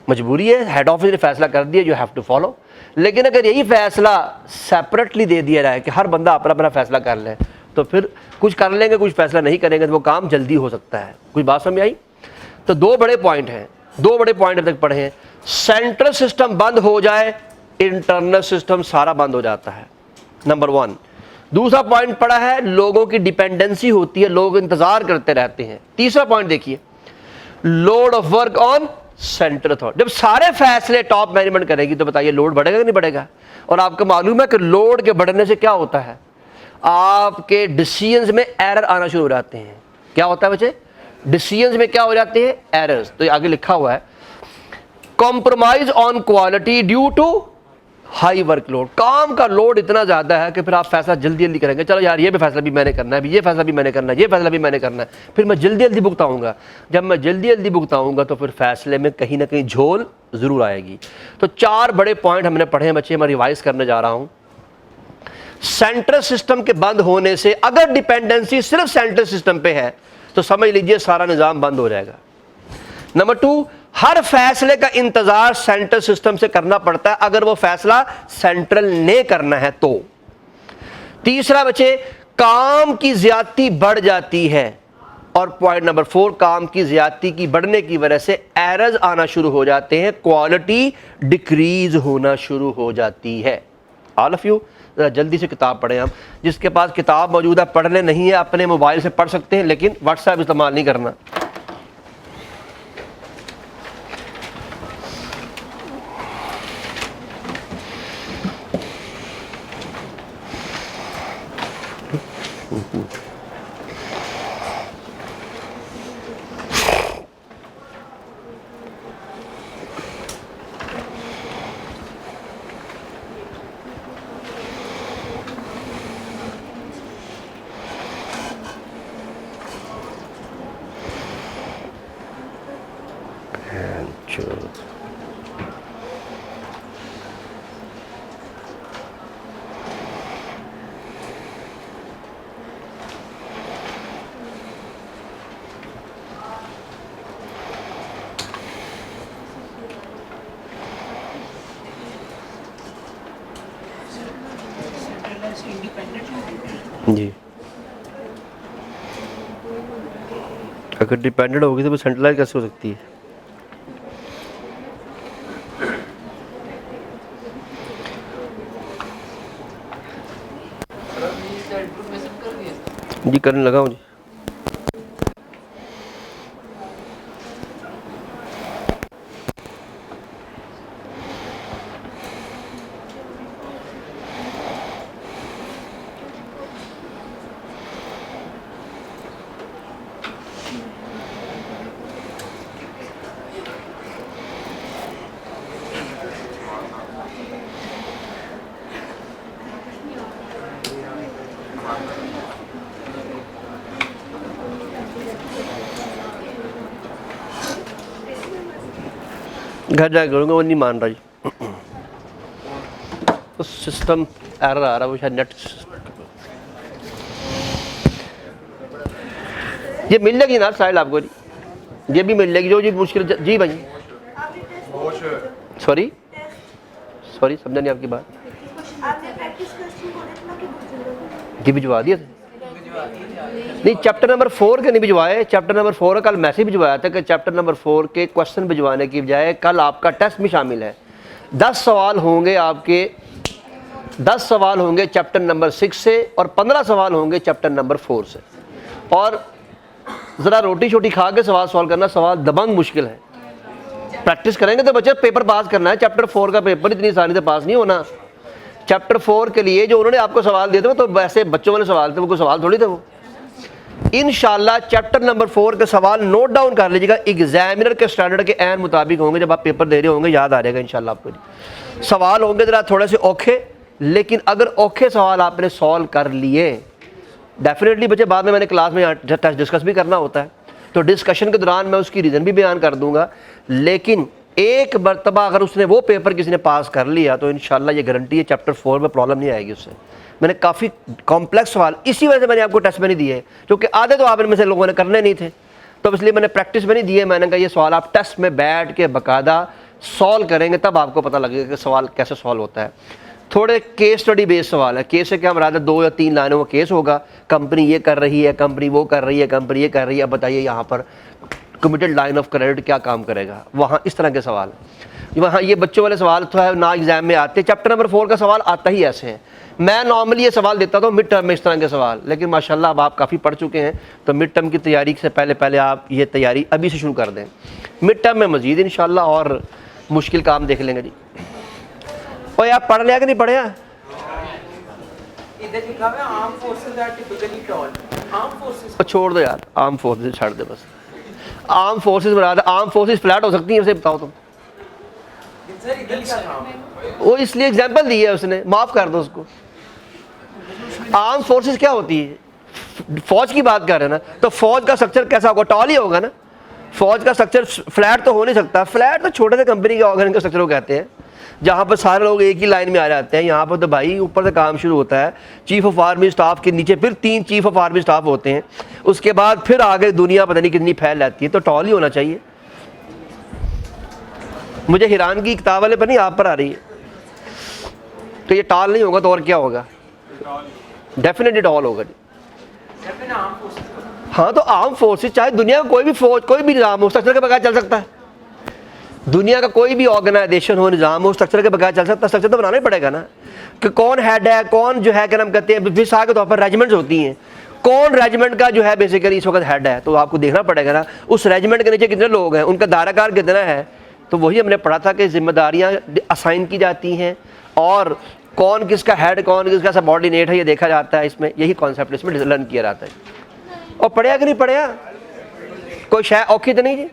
مجبوری ہے، ہیڈ آفس نے فیصلہ کر دیا، یو ہیو ٹو فالو. لیکن اگر یہی فیصلہ سیپریٹلی دے دیا جائے کہ ہر بندہ اپنا اپنا فیصلہ کر لے تو پھر کچھ کر لیں گے، کچھ فیصلہ نہیں کریں گے، تو وہ کام جلدی ہو سکتا ہے. کچھ بات سمجھ آئی؟ تو 2 بڑے پوائنٹ ہیں، 2 بڑے پوائنٹ اب تک پڑھے ہیں. سینٹرل سسٹم بند ہو جائے، انٹرنل سسٹم سارا بند ہو جاتا ہے، نمبر 1. دوسرا پوائنٹ پڑھا ہے، لوگوں کی ڈیپینڈنسی ہوتی ہے، لوگ انتظار کرتے رہتے ہیں. تیسرا پوائنٹ دیکھیے، load of work on central authority. جب سارے فیصلے ٹاپ مینجمنٹ کرے گی تو بتائیے لوڈ بڑھے گا کہ نہیں بڑھے گا؟ اور آپ کو معلوم ہے کہ لوڈ کے بڑھنے سے کیا ہوتا ہے؟ آپ کے ڈیسیژنز میں ایرر آنا شروع ہو جاتے ہیں. کیا ہوتا ہے بچے؟ ڈیسیژنز میں کیا ہو جاتے ہیں؟ ایررز. تو آگے لکھا ہوا ہے compromise on quality due to high work load. کام کا لوڈ اتنا زیادہ ہے کہ پھر آپ فیصلہ جلدی جلدی کریں گے، چلو یار یہ بھی فیصلہ بھی میں نے کرنا ہے، یہ فیصلہ بھی میں نے کرنا ہے، یہ فیصلہ بھی میں نے کرنا ہے، پھر میں جلدی جلدی بھگتاؤں گا. جب میں جلدی جلدی بھگتاؤں گا تو پھر فیصلے میں کہیں نہ کہیں جھول ضرور آئے گی. تو 4 بڑے پوائنٹ ہم نے پڑھے ہیں بچے، میں ریوائز کرنے جا رہا ہوں. سینٹرل سسٹم کے بند ہونے سے اگر ڈیپینڈنسی صرف سینٹرل سسٹم پہ ہے تو سمجھ لیجئے سارا نظام بند ہو جائے گا. نمبر 2، ہر فیصلے کا انتظار سینٹرل سسٹم سے کرنا پڑتا ہے اگر وہ فیصلہ سینٹرل نے کرنا ہے تو۔ تیسرا بچے، کام کی زیادتی بڑھ جاتی ہے، اور پوائنٹ نمبر 4، کام کی زیادتی کی بڑھنے کی وجہ سے ایررز آنا شروع ہو جاتے ہیں، کوالٹی ڈکریز ہونا شروع ہو جاتی ہے۔ آل آف یو ذرا جلدی سے کتاب پڑھیں۔ ہم جس کے پاس کتاب موجود ہے پڑھنے نہیں ہے اپنے موبائل سے پڑھ سکتے ہیں، لیکن واٹس ایپ استعمال نہیں کرنا۔ جی اگر ڈیپینڈنٹ ہوگی تو وہ سینٹرلائز کیسے ہو سکتی ہے؟ جی کرنے لگا ہوں جی۔ گھر جا کے کروں گا، وہ نہیں مان رہا جی، اس سسٹم ایرر آ رہا ہے، وہ شاید نیٹ۔ یہ مل جائے گی نا ساحل آپ کو جی، یہ بھی مل جائے گی جو جی مشکل۔ جی بھائی سوری سمجھا نہیں آپ کی بات۔ جی بھجوا دیا تھا نہیں، چیپٹر نمبر 4 کے نہیں بھجوائے، چیپٹر نمبر 4 کل میسج بھجوایا تھا کہ چیپٹر نمبر 4 کے کوشچن بھجوانے کی بجائے کل آپ کا ٹیسٹ بھی شامل ہے۔ 10 سوال ہوں گے آپ کے، 10 سوال ہوں گے چیپٹر نمبر 6 سے، اور 15 سوال ہوں گے چیپٹر نمبر 4 سے۔ اور ذرا روٹی شوٹی کھا کے سوال سوال کرنا، سوال دبنگ مشکل ہے۔ پریکٹس کریں گے تو بچے پیپر پاس کرنا ہے۔ چیپٹر 4 کا پیپر اتنی آسانی سے پاس نہیں ہونا۔ چیپٹر 4 کے لیے جو انہوں نے آپ کو سوال دیے تھے وہ تو ویسے بچوں والے سوال تھے، وہ کوئی سوال تھوڑی تھے وہ۔ انشاءاللہ چیپٹر نمبر 4 کے سوال نوٹ ڈاؤن کر لیجیے گا، ایگزامینر کے سٹینڈرڈ کے عین مطابق ہوں گے۔ جب آپ پیپر دے رہے ہوں گے یاد آ جائے گا انشاءاللہ آپ کو۔ سوال ہوں گے ذرا تھوڑے سے اوکھے، لیکن اگر اوکھے سوال آپ نے سولو کر لیے ڈیفینیٹلی بچے، بعد میں نے کلاس میں ٹیسٹ ڈسکس بھی کرنا ہوتا ہے، تو ڈسکشن کے دوران میں اس کی ریزن بھی بیان کر دوں گا۔ لیکن ایک مرتبہ اگر اس نے وہ پیپر کسی نے پاس کر لیا تو انشاءاللہ یہ گارنٹی ہے چیپٹر 4 میں پرابلم نہیں آئے گی اس سے۔ میں نے کافی کمپلیکس سوال اسی وجہ سے میں نے آپ کو ٹیسٹ میں نہیں دیے، کیونکہ آدھے تو آپ ان میں سے لوگوں نے کرنے نہیں تھے، تو اس لیے میں نے پریکٹس میں نہیں دیے۔ میں نے کہا یہ سوال آپ ٹیسٹ میں بیٹھ کے باقاعدہ سولو کریں گے تب آپ کو پتہ لگے گا کہ سوال کیسے سولو ہوتا ہے۔ تھوڑے کیس اسٹڈی بیس سوال ہے۔ کیس سے کیا مراد ہے؟ 2 یا 3 لائنوں کا کیس ہوگا، کمپنی یہ کر رہی ہے، کمپنی وہ کر رہی ہے، کمپنی یہ کر رہی ہے، اب بتائیے یہاں پر کمیٹڈ لائن آف کریڈٹ کیا کام کرے گا، وہاں اس طرح کے سوال۔ وہاں یہ بچوں والے سوال تو ہے نہ ایگزام میں آتے، چیپٹر نمبر 4 کا سوال آتا ہی ایسے ہیں۔ میں نارملی یہ سوال دیتا تھا مڈ ٹرم میں اس طرح کے سوال، لیکن ماشاءاللہ اب آپ کافی پڑھ چکے ہیں تو مڈ ٹرم کی تیاری سے پہلے آپ یہ تیاری ابھی سے شروع کر دیں۔ مڈ ٹرم میں مزید انشاءاللہ اور مشکل کام دیکھ لیں گے جی۔ اور آپ پڑھ لیا کہ نہیں پڑھے؟ چھوڑ دو یار، آرم فورسز چھوڑ دے بس۔ آرم فورسز مراد ہے، آرم فورسز فلیٹ ہو سکتی ہیں اسے بتاؤ تم۔ وہ اس لیے ایگزامپل دی ہے اس نے، معاف کر دو اس کو۔ آرم فورسز کیا ہوتی ہے؟ فوج کی بات کر رہے ہیں نا، تو فوج کا سٹرکچر کیسا ہوگا؟ ٹال ہی ہوگا نا۔ فوج کا سٹرکچر فلیٹ تو ہو نہیں سکتا، فلیٹ تو چھوٹے سے کمپنی کے آرگن کا سٹرکچر کو کہتے ہیں، جہاں پر سارے لوگ ایک ہی لائن میں آ جاتے ہیں۔ یہاں پر تو بھائی اوپر سے کام شروع ہوتا ہے، چیف آف آرمی اسٹاف کے نیچے پھر 3 چیف آف آرمی اسٹاف ہوتے ہیں، اس کے بعد پھر آگے دنیا پتہ نہیں کتنی پھیل جاتی ہے، تو ٹال ہی ہونا چاہیے۔ مجھے حیران کی کتاب والے پر نہیں آپ پر آ رہی ہے، تو یہ ٹال نہیں ہوگا تو اور کیا ہوگا؟ ڈیفینیٹلی ٹال ہوگا جی۔ ہاں تو عام فورسز، چاہے دنیا کا کوئی بھی فوج، کوئی بھی نظام ہو، اسٹرکچر کے بغیر چل سکتا ہے۔ دنیا کا کوئی بھی آرگنائزیشن ہو، نظام ہو، اسٹرکچر کے بغیر چل سکتا ہے۔ اسٹرکچر تو بنانا ہی پڑے گا نا، کہ کون ہیڈ ہے، کون جو ہے، کیا نام کہتے ہیں، مثال کے طور پر ریجیمنٹس ہوتی ہیں، کون ریجیمنٹ کا جو ہے بیسیکلی اس وقت ہیڈ ہے، تو آپ کو دیکھنا پڑے گا نا اس ریجیمنٹ کے نیچے کتنے لوگ ہیں، ان کا دائرہ کار کتنا ہے۔ تو وہی ہم نے پڑھا تھا کہ ذمہ داریاں اسائن کی جاتی ہیں اور کون کس کا ہیڈ، کون کس کا سبارڈینیٹ ہے، یہ دیکھا جاتا ہے۔ اس میں یہی کانسیپٹ اس میں لرن کیا جاتا ہے۔ اور پڑھیا کہ نہیں پڑھیا؟ کوئی شے اوکھی تو نہیں جی؟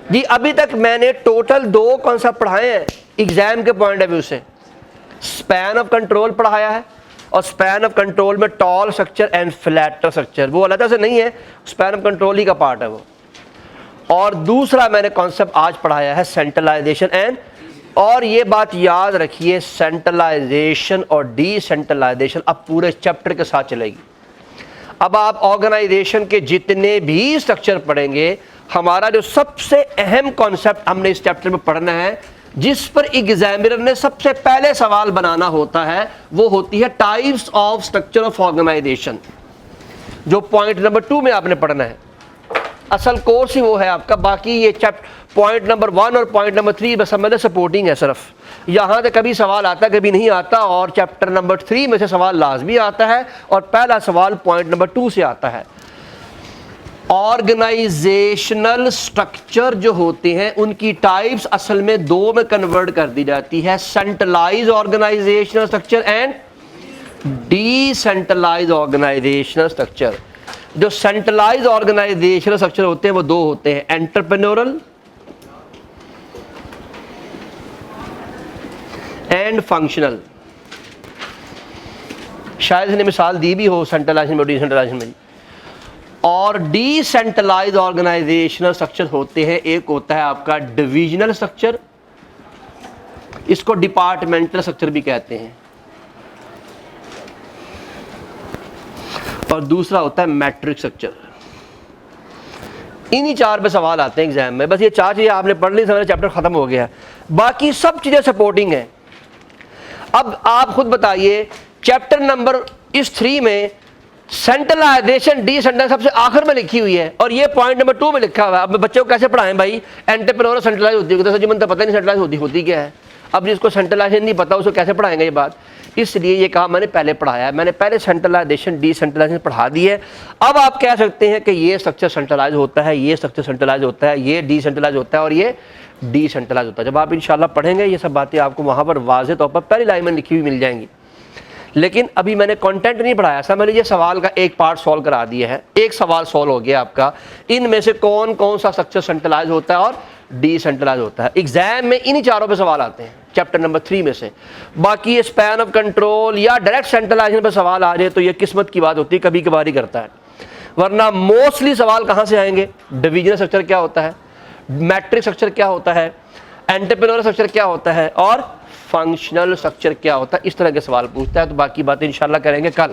جی ابھی تک میں نے ٹوٹل 2 کانسیپٹ پڑھائے ہیں ایگزام کے پوائنٹ آف ویو سے۔ اسپین آف کنٹرول پڑھایا ہے، اور اسپین آف کنٹرول میں ٹال اسٹرکچر اینڈ فلیٹ اسٹرکچر، وہ علیحدہ سے نہیں ہے، اسپین آف کنٹرول ہی کا پارٹ ہے وہ۔ اور دوسرا میں نے کانسیپٹ آج پڑھایا ہے سینٹرلائزیشن اینڈ، اور یہ بات یاد رکھیے، سینٹرلائزیشن اور ڈی سینٹرلائزیشن اب پورے چیپٹر کے ساتھ چلے گی۔ اب آپ آرگنائزیشن کے جتنے بھی اسٹرکچر پڑھیں گے، ہمارا جو سب سے اہم کانسیپٹ ہم نے اس چیپٹر میں پڑھنا ہے، جس پر ایگزامینر نے سب سے پہلے سوال بنانا ہوتا ہے، وہ ہوتی ہے types of structure of organisation, جو پوائنٹ نمبر 2 میں آپ نے پڑھنا ہے۔ اصل کورس ہی وہ ہے آپ کا، باقی یہ پوائنٹ نمبر 1 اور پوائنٹ نمبر 3 بس سمجھے سپورٹنگ ہے صرف۔ یہاں سے کبھی سوال آتا ہے، کبھی نہیں آتا، اور چیپٹر نمبر 3 میں سے سوال لازمی آتا ہے، اور پہلا سوال پوائنٹ نمبر 2 سے آتا ہے۔ آرگنائزیشنل سٹرکچر جو ہوتے ہیں ان کی ٹائپس اصل میں 2 میں کنورٹ کر دی جاتی ہے، centralise organisational structure and decentralise organisational structure. جو سینٹرلائز آرگنائزیشنل سٹرکچر ہوتے ہیں وہ 2 ہوتے ہیں، انٹرپرینورل اینڈ فنکشنل۔ شاید اس نے مثال دی بھی ہو سینٹرلائزیشن میں، ڈی سینٹرلائزیشن میں۔ اور ڈی سینٹرلائز آرگنائزیشنل سٹرکچر ہوتے ہیں، ایک ہوتا ہے آپ کا ڈویژنل سٹرکچر، اس کو ڈپارٹمنٹل سٹرکچر بھی کہتے ہیں، اور دوسرا ہوتا ہے میٹرک سٹرکچر۔ انہی 4 پہ سوال آتے ہیں ایگزام میں، بس یہ 4 چیزیں آپ نے پڑھ لی، سمجھے چیپٹر ختم ہو گیا، باقی سب چیزیں سپورٹنگ ہیں۔ اب آپ خود بتائیے، چیپٹر نمبر اس 3 میں سینٹرلائزیشن ڈی سینٹرلائز سب سے آخر میں لکھی ہوئی ہے، اور یہ پوائنٹ نمبر 2 میں لکھا ہوا ہے۔ اب بچوں کو کیسے پڑھائیں بھائی؟ انٹرپرینور سینٹرلائز ہوتی ہے، جی من تو پتہ نہیں سینٹرلائز ہوتی کیا ہے۔ اب جس کو سینٹرلائزیشن نہیں پتا اس کو کیسے پڑھائیں گے یہ بات؟ اس لیے یہ کہا میں نے پہلے پڑھایا ہے، میں نے پہلے سینٹرلائزیشن ڈی سینٹرلائزیشن پڑھا دی ہے۔ اب آپ کہہ سکتے ہیں کہ یہ اسٹرکچر سینٹرلائز ہوتا ہے، یہ اسٹرکچر سینٹرلائز ہوتا ہے، یہ ڈی سینٹرلائز ہوتا ہے، اور یہ ڈی سینٹرلائز ہوتا ہے۔ جب آپ انشاءاللہ پڑھیں گے یہ سب باتیں آپ کو وہاں پر واضح طور پر پہلی لائن میں لکھی ہوئی مل جائیں گی۔ لیکن ابھی میں نے کنٹینٹ نہیں پڑھایا، سر میں نے یہ سوال کا ایک پارٹ سولو کرا دیا ہے، ایک سوال سولو ہو گیا آپ کا، ان میں سے کون کون سا اسٹرکچر سینٹرلائز ہوتا ہے اور ڈی سینٹرلائز ہوتا ہے۔ ایگزام میں انہی 4 پہ سوال آتے ہیں چیپٹر نمبر 3 میں سے، باقی یہ اسپین آف کنٹرول یا ڈائریکٹ سینٹرلائزیشن پہ سوال آ جائے تو یہ قسمت کی بات ہوتی ہے، کبھی کبھار ہی کرتا ہے، ورنہ موسٹلی سوال کہاں سے آئیں گے؟ ڈویژنل اسٹرکچر کیا ہوتا ہے، میٹرک اسٹرکچر کیا ہوتا ہے، انٹرپرینور اسٹرکچر کیا ہوتا ہے، اور فنکشنل اسٹرکچر کیا ہوتا ہے، اس طرح کے سوال پوچھتا ہے۔ تو باقی باتیں انشاءاللہ کریں گے کل۔